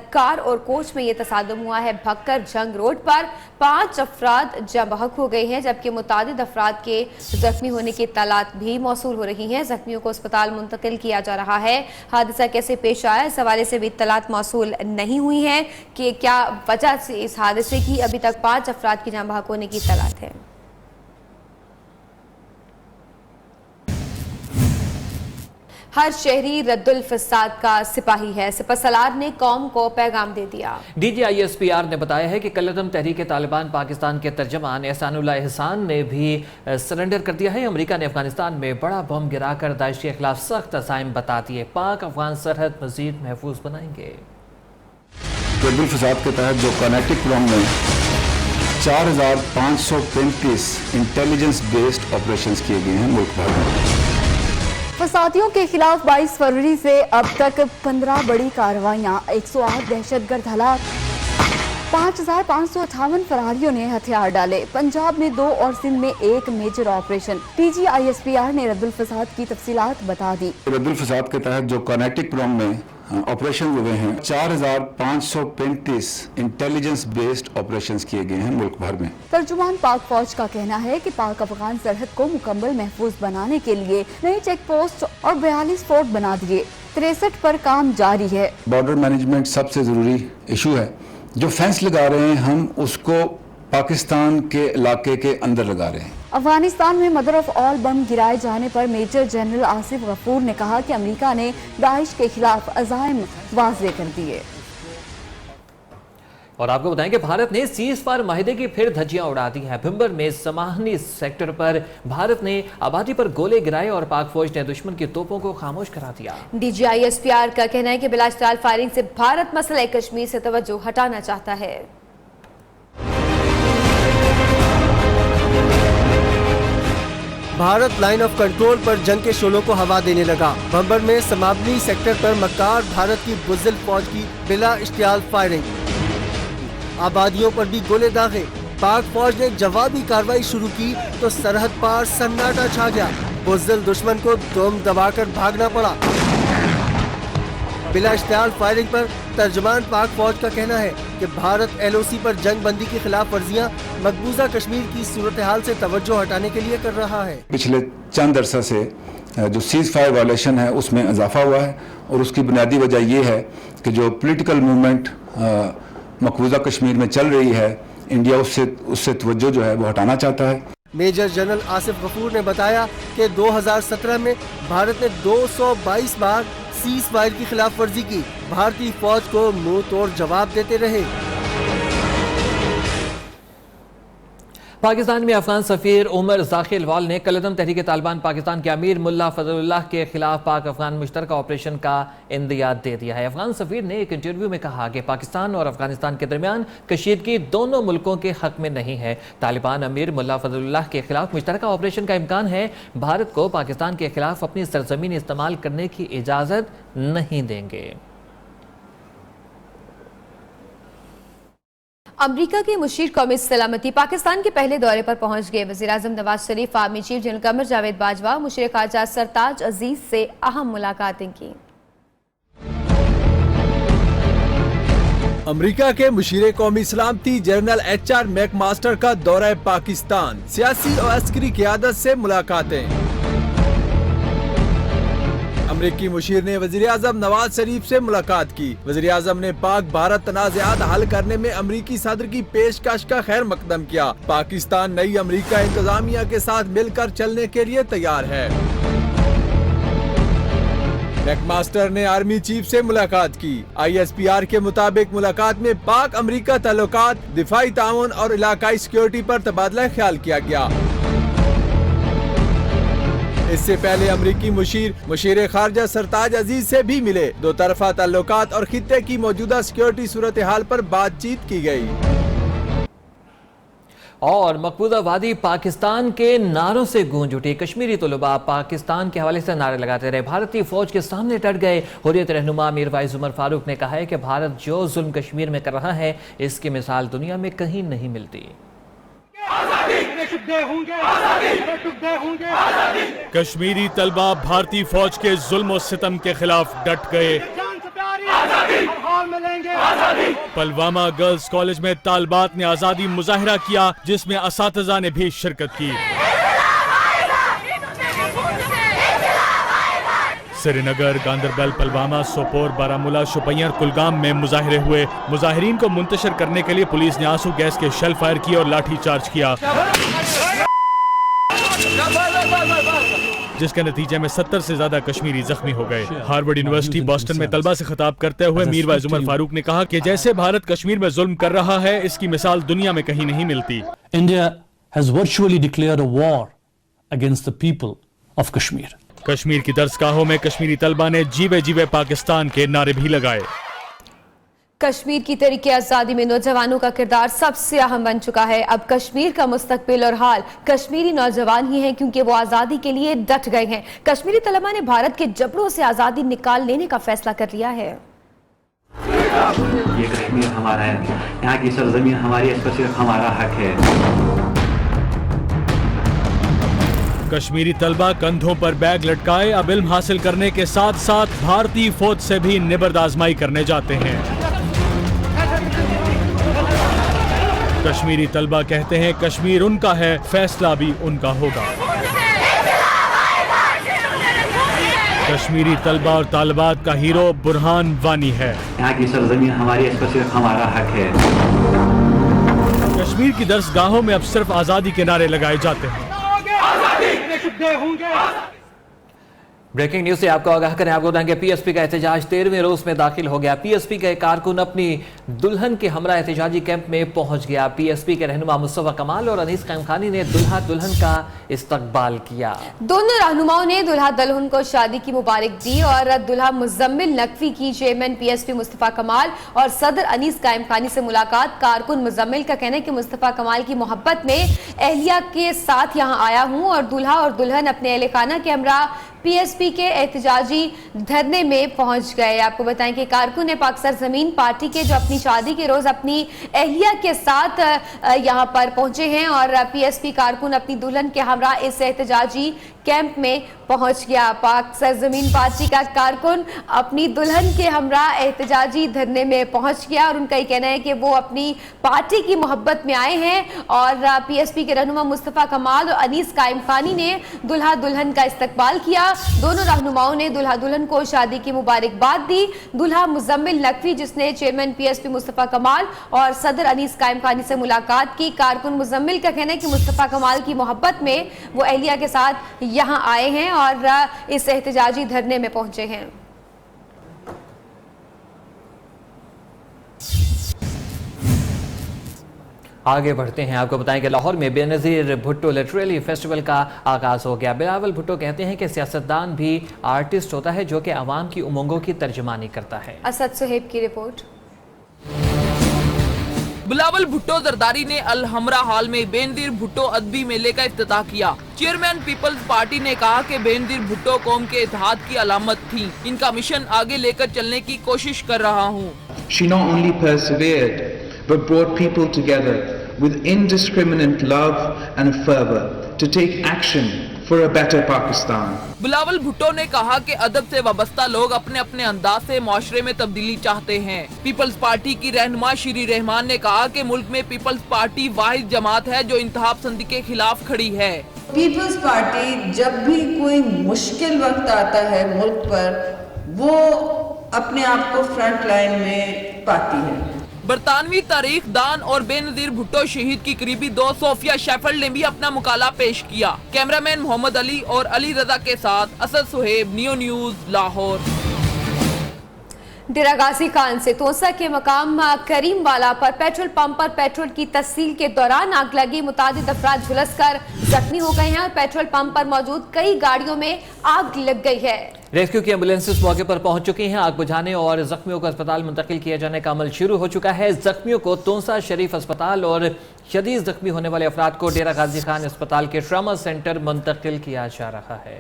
कार और कोच में ये तसादुम हुआ है। भक्कर जंग रोड पर 5 अफराद जाँ बहक हो गए हैं, जबकि मुतादिद अफराद के जख्मी होने की इत्तलात भी मौसूल हो रही हैं। जख्मियों को अस्पताल मुंतकिल किया जा रहा है। हादसा कैसे पेश आया, इस हवाले से भी इत्तलात मौसूल नहीं हुई हैं कि क्या वजह से इस हादसे की। अभी तक 5 अफराद की जाँ बहक होने की इत्तलात है। हर शहरी रद्दुल फसाद का सिपाही है। सिपहसालार ने कौम को पैगाम दे दिया। DGISPR ने बताया है कि कल-ए-दम तहरीक तालिबान पाकिस्तान के तर्जमान एहसानुल्लाह एहसान ने भी सरेंडर कर दिया है। अमेरिका ने अफगानिस्तान में बड़ा बम गिराकर दाइश के खिलाफ सख्त अज़ाइम बता दिए। पाक अफगान सरहद मजीद महफूज बनाएंगे। रद्दुल फसाद के तहत जो कर्नाटक प्रोग्राम में 4535 इंटेलिजेंस बेस्ड ऑपरेशंस किए गए हैं मुल्क भर में। फसादियों के खिलाफ 22 फरवरी से अब तक 15 बड़ी कार्रवाइयाँ, 108 दहशतगर्द हलाक, 5558 फरारियों ने हथियार डाले। पंजाब में 2 और सिंध में 1 मेजर ऑपरेशन। DGISPR ने रद्दुल फसाद की तफसीलात बता दी। रद्दुल फसाद के तहत जो कर्नाटक प्रोग्राम में ऑपरेशन हुए हैं 4535 इंटेलिजेंस बेस्ड ऑपरेशंस किए गए हैं मुल्क भर में। तर्जुमान पाक फौज का कहना है कि पाक अफगान सरहद को मुकम्मल महफूज बनाने के लिए नई चेक पोस्ट और 42 फोर्ट बना दिए। 63 पर काम जारी है। बॉर्डर मैनेजमेंट सबसे जरूरी इशू है। जो फेंस लगा रहे हैं हम उसको पाकिस्तान के इलाके के अंदर लगा रहे हैं। अफगानिस्तान में मदर ऑफ ऑल बम गिराए जाने पर मेजर जनरल आसिफ गफूर ने कहा कि अमेरिका ने दाइश के खिलाफ अज़ाइम वाज़े कर दिए। और आपको बताएं कि भारत ने सीज फायर माहिदे की फिर धज्जियां उड़ा दी हैं। भिंबर में समाहनी सेक्टर पर भारत ने आबादी पर गोले गिराए और पाक फौज ने दुश्मन की तोपों को खामोश करा दिया। DGISPR का कहना है कि बिलाश्ताल फायरिंग से भारत मसला कश्मीर से तवज्जो हटाना चाहता है। भारत लाइन ऑफ कंट्रोल पर जंग के शोलों को हवा देने लगा। बम्बर में समावली सेक्टर पर मक्कार भारत की बुज़दिल फौज की बिला इश्तियाल फायरिंग, आबादियों पर भी गोले दागे। पाक फौज ने जवाबी कार्रवाई शुरू की तो सरहद पार सन्नाटा छा गया। बुज़दिल दुश्मन को दम दबाकर भागना पड़ा। बिला इश्तियाल फायरिंग पर तर्जमान पाक फौज का कहना है कि भारत LOC पर जंग बंदी की खिलाफ वर्जियाँ मकबूजा कश्मीर की सूरत हाल से तवज्जो हटाने के लिए कर रहा है। पिछले चंद अरसा से जो सीज फायर वायलेशन है उसमें इजाफा हुआ है और उसकी बुनियादी वजह यह है कि जो पॉलिटिकल मूवमेंट मकबूजा कश्मीर में चल रही है, इंडिया उससे तवज्जो जो है वो हटाना चाहता है। मेजर जनरल आसिफ गफूर ने बताया कि 2017 में भारत ने 222 बार सीज फायर की खिलाफ वर्जी की। भारतीय फौज को मुंह तोड़ जवाब देते रहे। पाकिस्तान में अफगान सफीर उमर जाखिलवाल ने कलदम तहरीक तालिबान पाकिस्तान के अमीर मुल्ला फजलुल्लाह के खिलाफ पाक अफगान मुश्तरका ऑपरेशन का इंदिया दे दिया है। अफगान सफीर ने एक इंटरव्यू में कहा कि पाकिस्तान और अफगानिस्तान के दरमियान कशीदगी दोनों मुल्कों के हक में नहीं है। तालिबान अमीर मुल्ला फजलुल्लाह के खिलाफ मुश्तरका ऑपरेशन का इम्कान है। भारत को पाकिस्तान के खिलाफ अपनी सरजमीन इस्तेमाल करने की इजाज़त नहीं देंगे। अमरीका के मुशीर कौमी सलामती पाकिस्तान के पहले दौरे पर पहुंच गए। वज़ीर-ए-आज़म Nawaz Sharif, army chief general Qamar Javed Bajwa, Musheer ख़ारजा सरताज अजीज से अहम मुलाकातें की। अमरीका के मुशीर कौमी सलामती जनरल HR मैकमास्टर का दौरा पाकिस्तान, सियासी और अस्करी क़यादत से मुलाकातें। अमरीकी मुशीर ने वज़ीर-ए-आज़म नवाज शरीफ से मुलाकात की। वज़ीर-ए-आज़म ने पाक भारत तनाज़ात हल करने में अमरीकी सदर की पेशकश का खैर मकदम किया। पाकिस्तान नई अमरीका इंतजामिया के साथ मिलकर चलने के लिए तैयार है। मैकमास्टर ने आर्मी चीफ से मुलाकात की। ISPR के मुताबिक मुलाकात में पाक अमरीका ताल्लुकात, दिफाई ताउन और इलाकाई सिक्योरिटी पर तबादला ख्याल किया गया। इससे पहले अमरीकी मुशीर ख़ारजा सरताज अजीज से भी मिले। दो तरफा ताल्लुकात और खित्ते की मौजूदा सिक्योरिटी सूरत हाल पर बातचीत की गई। और मकबूजा वादी पाकिस्तान के नारों से गूंज उठी। कश्मीरी तलबा पाकिस्तान के हवाले से नारे लगाते रहे, भारतीय फौज के सामने डट गए। हुर्रियत रहनुमा मीरवाइज उमर फारूक ने कहा है कि भारत जो जुल्म कश्मीर में कर रहा है, इसकी मिसाल दुनिया में कहीं नहीं मिलती। कश्मीरी तलबा भारतीय फौज के जुल्म और सितम के खिलाफ डट गए। पुलवामा गर्ल्स कॉलेज में तालिबात ने आज़ादी मुजाहिरा किया, जिसमें असातिज़ा ने भी शिरकत की। श्रीनगर, गांदरबल, पुलवामा, सोपोर, बारामूला, शोपियां, कुलगाम में मुजाहिरे हुए। मुजाहिरीन को मुंतशिर करने के लिए पुलिस ने आंसू गैस के शेल फायर किए और लाठी चार्ज किया, जिसके नतीजे में 70 से ज्यादा कश्मीरी जख्मी हो गए। हार्वर्ड यूनिवर्सिटी बॉस्टन में तलबा से खिताब करते हुए मीरवाइज उमर फारूक ने कहा कि जैसे भारत कश्मीर में जुल्म कर रहा है, इसकी मिसाल दुनिया में कहीं नहीं मिलती। India has virtually declared a war against the people of Kashmir. Kashmir की दरसगाहों में कश्मीरी तलबा ने जीवे जीवे पाकिस्तान के नारे भी लगाए। कश्मीर की तहरीक आज़ादी में नौजवानों का किरदार सबसे अहम बन चुका है। अब कश्मीर का मुस्तकबिल और हाल कश्मीरी नौजवान ही हैं, क्योंकि वो आज़ादी के लिए डट गए हैं। कश्मीरी तलबा ने भारत के जबरों से आज़ादी निकाल लेने का फैसला कर लिया है। ये कश्मीर हमारा है, यहाँ की सरजमीन हमारी, इस पर सिर्फ हमारा हक है। कश्मीरी तलबा कंधों पर बैग लटकाए अब इल्म हासिल करने के साथ साथ भारतीय फौज से भी निबर्द आजमाई करने जाते हैं। कश्मीरी तलबा कहते हैं कश्मीर उनका है, फैसला भी उनका होगा। कश्मीरी तलबा और तालिबात का हीरो बुरहान वानी है। यहाँ की सरजमीन हमारी, इस पर सिर्फ हमारा हक है। कश्मीर की दरसगाहों में अब सिर्फ आजादी के नारे लगाए जाते हैं। ब्रेकिंग न्यूज से आपको आगाह करें, आपको बताएंगे PSP का एहतजाज 13वें रोज में दाखिल हो गया। PSP का एक कारकुन अपनी दुल्हन के हमरा एहतजाजी कैंप में पहुंच गया। PSP के रहनुमा मुस्तफा कमाल और अनीस कैमखानी ने दुल्हा दुल्हन का इस्तकबाल किया। दोनों रहनुमाओं ने दुल्हा दुल्हन को शादी की मुबारक दी और दुल्हा मुजम्मिल नकवी की चेयरमैन PSP मुस्तफा कमाल और सदर अनीस कैमखानी से मुलाकात। कारकुन मुजम्मिल का कहना है कि मुस्तफा कमाल की मोहब्बत में अहलिया के साथ यहाँ आया हूँ और दूल्हा और दुल्हन अपने अहले खाना के हमरा PSP के एहतजाजी धरने में पहुंच गए। आपको बताएं कि कारकुन ने पाक सरजमीन पार्टी के जो अपनी शादी के रोज अपनी अहलिया के साथ यहां पर पहुंचे हैं और PSP कारकुन अपनी दुल्हन के हमरा इस एहतजाजी कैंप में पहुंच गया। पाक सरजमीन पार्टी का कारकुन अपनी दुल्हन के हमरा एहतजाजी धरने में पहुंच गया और उनका ये कहना है कि वो अपनी पार्टी की मोहब्बत में आए हैं और PSP के रहनुमा मुस्तफा कमाल और अनीस कायमखानी ने दुल्हा दुल्हन का इस्तकबाल किया। दोनों रहनुमाओं ने दुल्हा दुल्हन को शादी की मुबारकबाद दी। दुल्हा मुजम्मिल नकवी जिसने चेयरमैन PSP मुस्तफा कमाल और सदर अनीस कायमखानी से मुलाकात की। कारकुन मुजम्मिल का कहना है कि मुस्तफा कमाल की मोहब्बत में वो अहलिया के साथ यहाँ आए हैं और इस एहतजाजी धरने में पहुंचे हैं। आगे बढ़ते हैं। आपको बताएं कि लाहौर में बेनज़ीर भुट्टो लिटरेरी फेस्टिवल का आगाज हो गया। बिलावल भुट्टो कहते हैं कि सियासतदान भी आर्टिस्ट होता है जो कि आवाम की उमंगों की तर्जुमानी करता है। असद सुहेब की रिपोर्ट। बिलावल भुट्टो जरदारी ने अल हमरा हॉल में बेनज़ीर भुट्टो अदबी मेले का इफ्तिताह किया। चेयरमैन पीपल्स पार्टी ने कहा कि बेनज़ीर भुट्टो कौम के इत्तेहाद की अलामत थी। इनका मिशन आगे लेकर चलने की कोशिश कर रहा हूँ। She not only persevered, but brought people together with indiscriminate love and fervor to take action for a better Pakistan. Bilawal Bhutto ने कहा कि अदब से वाबस्ता लोग अपने अपने अंदाज से माशरे में तब्दीली चाहते हैं। पीपल्स पार्टी की रहनुमा शीरी रहमान ने कहा कि मुल्क में पीपल्स पार्टी वाहिद जमात है जो इंतहा पसंदी के खिलाफ खड़ी है। पीपल्स पार्टी जब भी कोई मुश्किल वक्त आता है मुल्क पर, वो अपने आप को फ्रंट लाइन में पाती है। बरतानवी तारीख दान और बेनज़ीर भुट्टो शहीद की करीबी दोस्त सोफिया शेफर्ड ने भी अपना मुकाला पेश किया। कैमरामैन मोहम्मद अली और अली रजा के साथ असद सुहेब, नियो न्यूज़, लाहौर। डेरा गाजी खान से तोसा के मकाम करीम वाला पर पेट्रोल पंप पर पेट्रोल की तस्सील के दौरान आग लगी। मुतादिद अफराद झुलसकर जख्मी हो गए हैं और पेट्रोल पंप पर मौजूद कई गाड़ियों में आग लग गई है। रेस्क्यू की एम्बुलेंसेस मौके पर पहुंच चुकी हैं। आग बुझाने और जख्मियों को अस्पताल मुंतकिल किए जाने का अमल शुरू हो चुका है। जख्मियों को तोसा शरीफ अस्पताल और शदीद जख्मी होने वाले अफराद को डेरा गाजी खान अस्पताल के ट्रामा सेंटर मुंतकिल किया जा रहा है।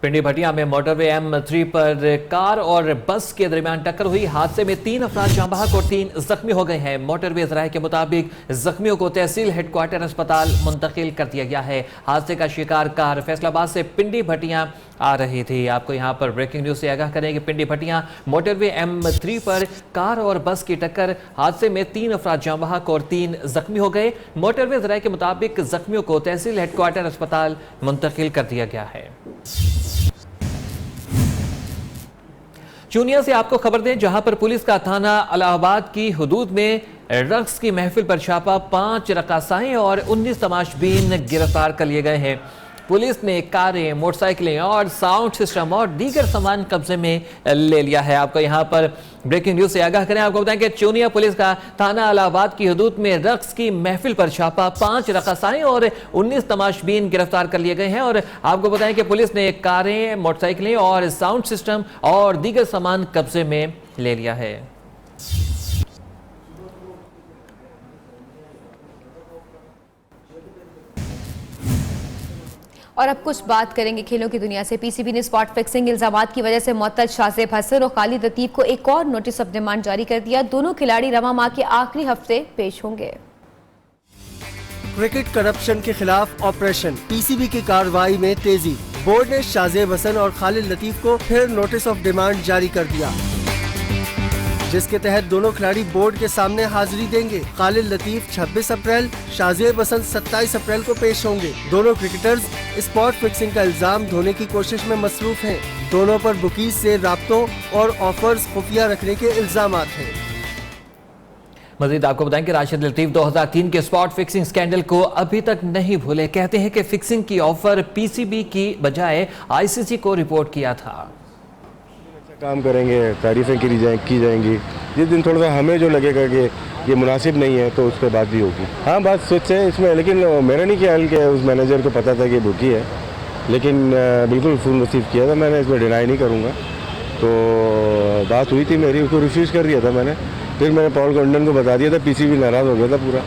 पिंडी भटिया में मोटरवे M3 पर कार और बस के दरमियान टक्कर हुई। हादसे में 3 अफराद जाँ बहक और 3 जख्मी हो गए हैं। मोटरवे ज़राए के मुताबिक जख्मियों को तहसील हेडक्वार्टर अस्पताल मुंतकिल कर दिया गया है। हादसे का शिकार कार फैसलाबाद से पिंडी भटिया आ रही थी। आपको यहाँ पर ब्रेकिंग न्यूज़ से आगाह करें कि पिंडी भटिया मोटरवे M3 पर कार और बस की टक्कर, हादसे में 3 अफराद जाँ बहक और 3 जख्मी हो गए। मोटरवे ज़राए के मुताबिक जख्मियों को तहसील हेडक्वार्टर अस्पताल मुंतकिल कर दिया गया है। चूनिया से आपको खबर दें, जहां पर पुलिस का थाना इलाहाबाद की हुदूद में रक्स की महफिल पर छापा। 5 रकासाएं और 19 तमाशबीन गिरफ्तार कर लिए गए हैं। पुलिस ने कारें, मोटरसाइकिलें और साउंड सिस्टम और दीगर सामान कब्जे में ले लिया है। आपको यहाँ पर ब्रेकिंग न्यूज से आगाह करें। आपको बताएं कि चूनिया पुलिस का थाना इलाहाबाद की हुदूद में रक्स की महफिल पर छापा। 5 रकासाएं और 19 तमाशबीन गिरफ्तार कर लिए गए हैं। और आपको बताएं कि पुलिस ने कारें, मोटरसाइकिलें और साउंड सिस्टम और दीगर सामान कब्जे में ले लिया है। और अब कुछ बात करेंगे खेलों की दुनिया से। पीसीबी ने स्पॉट फिक्सिंग इल्जामात की वजह से मुअत्तल शाज़ेब हसन और खालिद लतीफ को एक और नोटिस ऑफ डिमांड जारी कर दिया। दोनों खिलाड़ी रवा माह के आखिरी हफ्ते पेश होंगे। क्रिकेट करप्शन के खिलाफ ऑपरेशन, पीसीबी की कार्रवाई में तेजी। बोर्ड ने शाज़ेब हसन और खालिद लतीफ को फिर नोटिस ऑफ डिमांड जारी कर दिया, जिसके तहत दोनों खिलाड़ी बोर्ड के सामने हाजिरी देंगे। खालिद लतीफ 26 अप्रैल, शाज़ेब हसन 27 अप्रैल को पेश होंगे। दोनों क्रिकेटर्स स्पॉट फिक्सिंग का इल्जाम ढोने की कोशिश में मसरूफ हैं। दोनों पर बुकीज से राब्तों और ऑफर्स खुफिया रखने के इल्जामात हैं। मजीद आपको बताएं कि राशिद लतीफ 2003 के स्पॉट फिक्सिंग स्कैंडल को अभी तक नहीं भूले। कहते हैं कि फिक्सिंग की ऑफर पीसीबी की बजाय आईसीसी को रिपोर्ट किया था। काम करेंगे, तारीफें की जाएंगी। जिस दिन थोड़ा सा हमें जो लगेगा कि ये मुनासिब नहीं है तो उस पर बात भी होगी। हाँ, बात सच है इसमें, लेकिन मेरा नहीं ख्याल कि उस मैनेजर को पता था कि बुकी है, लेकिन बिल्कुल फ़ोन रिसीव किया था मैंने, इसमें डिनाई नहीं करूँगा। तो बात हुई थी मेरी, उसको रिफ्यूज़ कर दिया था मैंने। फिर मैंने पॉल गॉन्डन को बता दिया था, पीसीबी नाराज़ हो गया था पूरा।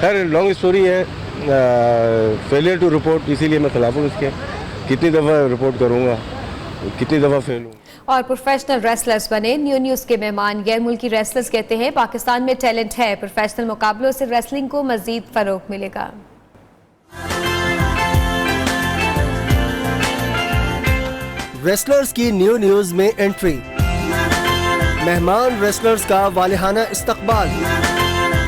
खैर लॉन्ग स्टोरी है, फेलियर टू रिपोर्ट, इसीलिए मैं खिलाफ हूँ इसके। कितनी दफ़ा रिपोर्ट करूँगा, कितनी दफ़ा फेल हूँ। और प्रोफेशनल रेसलर्स बने न्यू न्यूज़ के मेहमान। गैर मुल्की रेसलर्स कहते हैं पाकिस्तान में टैलेंट है, प्रोफेशनल मुकाबलों से रेसलिंग को मजीद फरोग मिलेगा। रेसलर्स की न्यू न्यूज़ में एंट्री, मेहमान रेसलर्स का वालिहाना इस्तकबाल।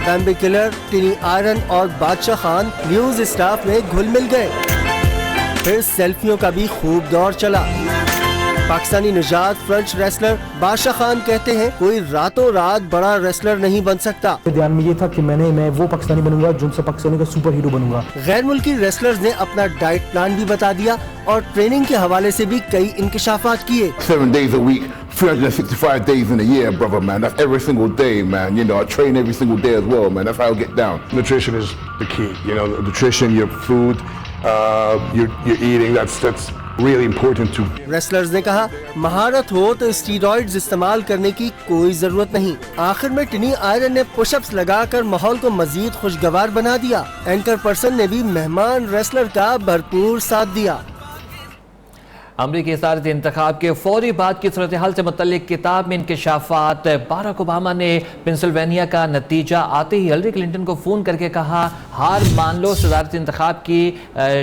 बैम्बी किलर, टिनी आयरन और बादशाह खान न्यूज़ स्टाफ में घुल मिल गए। फिर सेल्फियों का भी खूब दौर चला। पाकिस्तानी निजात फ्रेंच रेसलर बादशाह खान कहते हैं कोई रातों रात बड़ा रेसलर नहीं बन सकता। ध्यान में ये था कि मैं वो पाकिस्तानी बनूंगा जो उनसे पाकिस्तानी का सुपर हीरो बनूंगा। गैर मुल्की रेसलर्स ने अपना डाइट प्लान भी बता दिया और ट्रेनिंग के हवाले से भी कई इंकशाफात किए। 7 days a week, 365 days in a year, brother, man. That's every single day, man. You know, I train every single day as well, man. That's how I get down. Nutrition is the key. You know, nutrition, your food, you're eating. That's really important too. Wrestlers ने कहा महारत हो तो steroids इस्तेमाल करने की कोई जरूरत नहीं। आखिर में टिनी आयरन ने पुशअप्स लगाकर माहौल को मजीद खुशगवार बना दिया। एंकर पर्सन ने भी मेहमान रेसलर का भरपूर साथ दिया। अमरीकी सदारत इंतखाब के फौरी बाद की सूरत हाल से मुतल्लिक किताब में इंकशाफात। बाराक ओबामा ने पेंसिल्वेनिया का नतीजा आते ही हिलरी क्लिंटन को फ़ोन करके कहा हार मान लो। सदारत इंतखाब की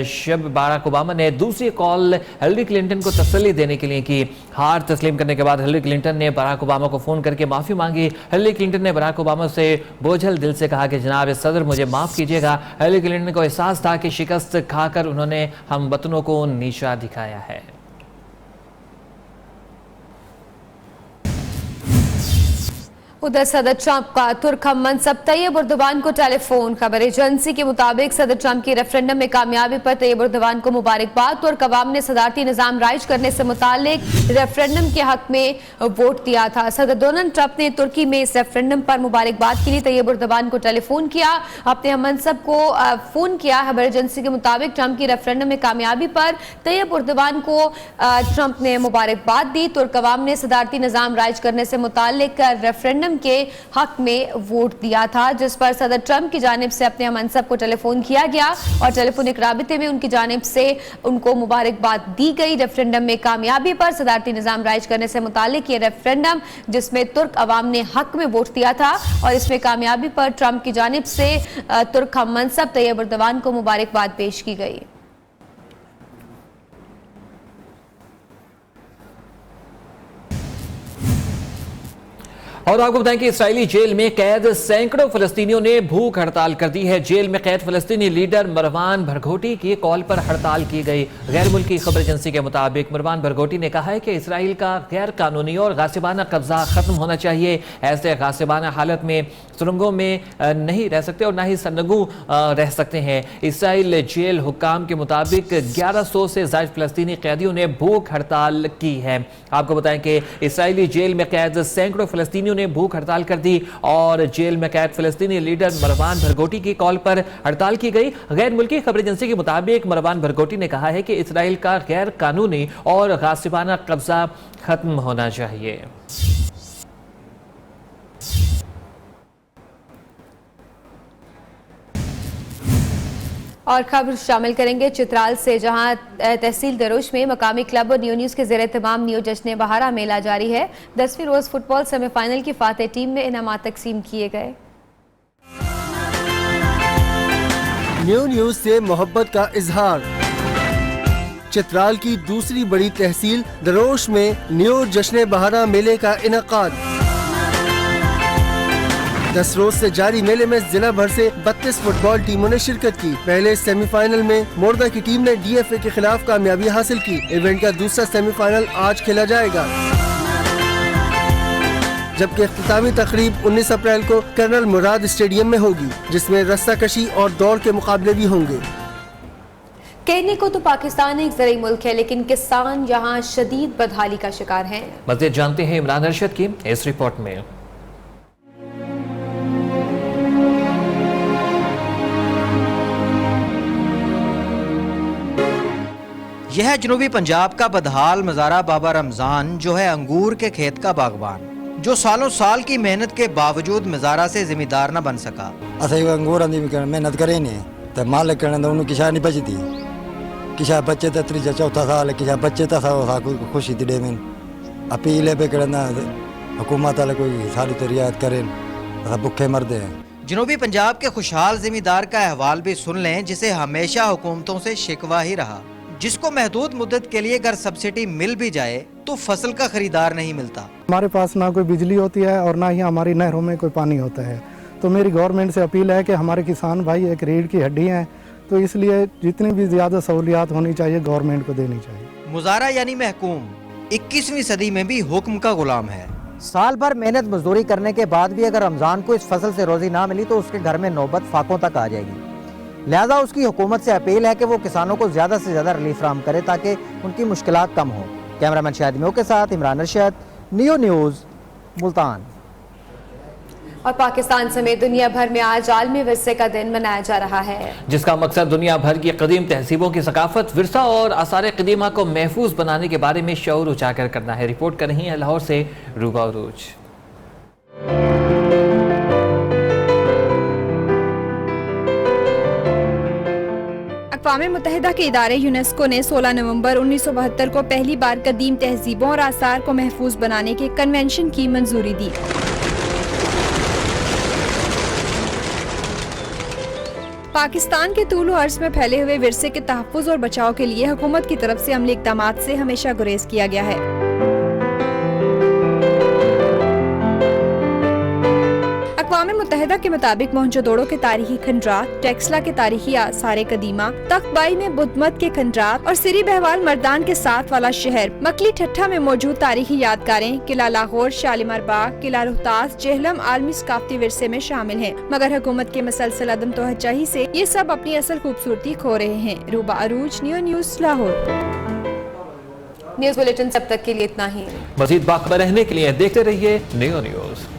शब बाराक ओबामा ने दूसरी कॉल हिलरी क्लिंटन को तसल्ली देने के लिए की। हार तस्लीम करने के बाद हिलरी क्लिंटन ने बराक ओबामा को फ़ोन करके माफ़ी मांगी। हिलरी क्लिंटन ने बराक ओबामा से बोझल दिल से कहा कि जनाब सदर मुझे माफ़ कीजिएगा। हिलरी क्लिंटन को एहसास था कि शिकस्त खाकर उन्होंने हम वतनों को नीचा दिखाया है। उधर सदर ट्रंप का तुर्क हम मनसब तैयब उर्दवान को टेलीफोन। खबर एजेंसी के मुताबिक सदर ट्रंप की रेफरेंडम में कामयाबी पर तैयब उर्दवान को मुबारकबाद। तुर्क अवाम ने सदारती निज़ाम राइज करने से मुतालिक रेफरेंडम के हक में वोट दिया था। सदर डोनाल्ड ट्रंप ने तुर्की में इस रेफरेंडम पर मुबारकबाद के लिए तैयब उर्दवान को टेलीफोन किया, अपने हम मनसब को फोन किया। खबर एजेंसी के मुताबिक ट्रंप की रेफरेंडम में कामयाबी पर तैयब उर्दवान को ट्रंप ने मुबारकबाद दी। तुर्क अवाम ने सदारती निज़ाम राइज करने से मुतालिक रेफरेंडम के हक में वोट दिया था, जिस पर सदर ट्रंप की जानिब से अपने मनसब को टेलीफोन किया गया और टेलीफोनिक राबिते में उनकी जानिब से उनको मुबारकबाद दी गई। रेफरेंडम में कामयाबी पर सदारती निज़ाम राइज करने से मुतालिक ये रेफरेंडम जिसमें तुर्क अवाम ने हक में वोट दिया था और इसमें कामयाबी पर ट्रंप की जानिब से तुर्क हम मनसब तैयब उर्दवान को मुबारकबाद पेश की गई। और आपको बताएं कि इसराइली जेल में कैद सैकड़ों फलस्तीनियों ने भूख हड़ताल कर दी है। जेल में कैद फलस्तीनी लीडर मरवान भरघोटी की कॉल पर हड़ताल की गई। गैर मुल्की खबर एजेंसी के मुताबिक मरवान भरघोटी ने कहा है कि इसराइल का गैर कानूनी और गासिबाना कब्जा खत्म होना चाहिए। ऐसे गासिबाना हालत में सुरंगों में नहीं रह सकते और ना ही सरनगू रह सकते हैं। इसराइल जेल हुक्काम के मुताबिक 1100 से ज़ायद फलस्तीनी कैदियों ने भूख हड़ताल की है। आपको बताएं कि इसराइली जेल में कैद सैकड़ों फलस्तीनियों ने भूख हड़ताल कर दी और जेल में कैद फलस्तीनी लीडर मरवान भरघोटी की कॉल पर हड़ताल की गई। गैर मुल्की खबर एजेंसी के मुताबिक मरवान भरघोटी ने कहा है कि इसराइल का गैर कानूनी और गासिबाना कब्जा खत्म होना चाहिए। और खबर शामिल करेंगे चित्राल से, जहां तहसील दरोश में मकामी क्लब और न्यू न्यूज़ के ज़ेर तमाम न्यू जश्न बहारा मेला जारी है। 10वीं रोज़ फुटबॉल सेमीफाइनल की फातेह टीम में इनामात तकसीम किए गए। न्यू न्यूज़ से मोहब्बत का इजहार। चित्राल की दूसरी बड़ी तहसील दरोश में न्यू जश्न बहारा मेले का इनेकाद। 10 रोज से जारी मेले में जिला भर से 32 फुटबॉल टीमों ने शिरकत की। पहले सेमीफाइनल में मोरदा की टीम ने DFA के खिलाफ कामयाबी हासिल की। इवेंट का दूसरा सेमीफाइनल आज खेला जाएगा, जबकि इख्तितामी तकरीब 19 अप्रैल को कर्नल मुराद स्टेडियम में होगी, जिसमें रस्साकशी और दौड़ के मुकाबले भी होंगे। कहने को तो पाकिस्तान एक ज़रूरी मुल्क है, लेकिन किसान यहाँ शदीद बदहाली का शिकार हैं। मज़ीद जानते हैं इमरान अरशद की इस रिपोर्ट में। यह है जनूबी पंजाब का बदहाल मज़ारा बाबा रमज़ान, जो है अंगूर के खेत का बागबान, जो सालों साल की मेहनत के बावजूद मज़ारा से जिम्मेदार न बन सका। असें अंगूर मेहनत करे ने तो मालिक करने उन्होंने किसा नहीं बचती, किसा बच्चे तो त्रीजा चौथा साल किसा बच्चे तो खुशी थी डे में अपील पे करना हुकूमत वाले कोई सारी तो रियायत करें, भुखे मरदे हैं। जनूबी पंजाब के खुशहाल जिम्मेदार का अहवाल भी सुन लें, जिसे हमेशा हुकूमतों से शिकवा ही रहा, जिसको महदूद मुद्दत के लिए अगर सब्सिडी मिल भी जाए तो फसल का खरीदार नहीं मिलता। हमारे पास ना कोई बिजली होती है और ना ही हमारी नहरों में कोई पानी होता है। तो मेरी गवर्नमेंट से अपील है कि हमारे किसान भाई एक रीढ़ की हड्डी हैं, तो इसलिए जितनी भी ज़्यादा सहूलियात होनी चाहिए गवर्नमेंट को देनी चाहिए। मुजारा यानी महकूम 21वीं सदी में भी हुक्म का गुलाम है। साल भर मेहनत मजदूरी करने के बाद भी अगर रमज़ान को इस फसल से रोजी ना मिली तो उसके घर में नौबत फाकों तक आ जाएगी। लिहाजा उसकी हुकूमत से अपील है कि वो किसानों को ज़्यादा से ज़्यादा रिलीफ फराहम करे ताकि उनकी मुश्किलात कम हो। कैमरामैन शाहिद मेव के साथ इमरान अरशद, नियो न्यूज़ मुल्तान। और पाकिस्तान समेत दुनिया भर में आज आलमी विरसे का दिन मनाया जा रहा है, जिसका मकसद दुनिया भर की कदीम तहजीबों की सकाफत, विरसा और आसार कदीमा को महफूज बनाने के बारे में शऊर उजागर करना है। रिपोर्ट कर रही है लाहौर से रूबा अरूज। अक़वाम मुत्तहिदा के इदारे यूनेस्को ने 16 नवंबर 1972 को पहली बार कदीम तहजीबों और आसार को महफूज बनाने के कन्वेंशन की मंजूरी दी। पाकिस्तान के तूल अर्ज में फैले हुए विरसे के तहफ़्फ़ुज़ और बचाव के लिए हुकूमत की तरफ से अमली इक़दामात से हमेशा गुरेज किया गया है। अक़वाम मुत्तहिदा के मुताबिक मोहनजोदड़ो के तारीखी खंडरात, टेक्सला के तारीखी आसार कदीमा, तख्तबाई में बुद्ध मत के खंडरात और सिरी बहवाल मर्दान के साथ वाला शहर मकली ठट्ठा में मौजूद तारीखी यादगारें, किला लाहौर, शालीमार बाग, किला रोहतास, जेहलम आलमी सकाफती विरसे में शामिल हैं। मगर हुकूमत के मसलसल अदम तवज्जुही से ये सब अपनी असल खूबसूरती खो रहे हैं। Ruba Arooj, Neo News Lahore. News bulletin सब तक के लिए इतना ही। मजीद बाखबर रहने के लिए देखते रहिए नियो न्यूज़।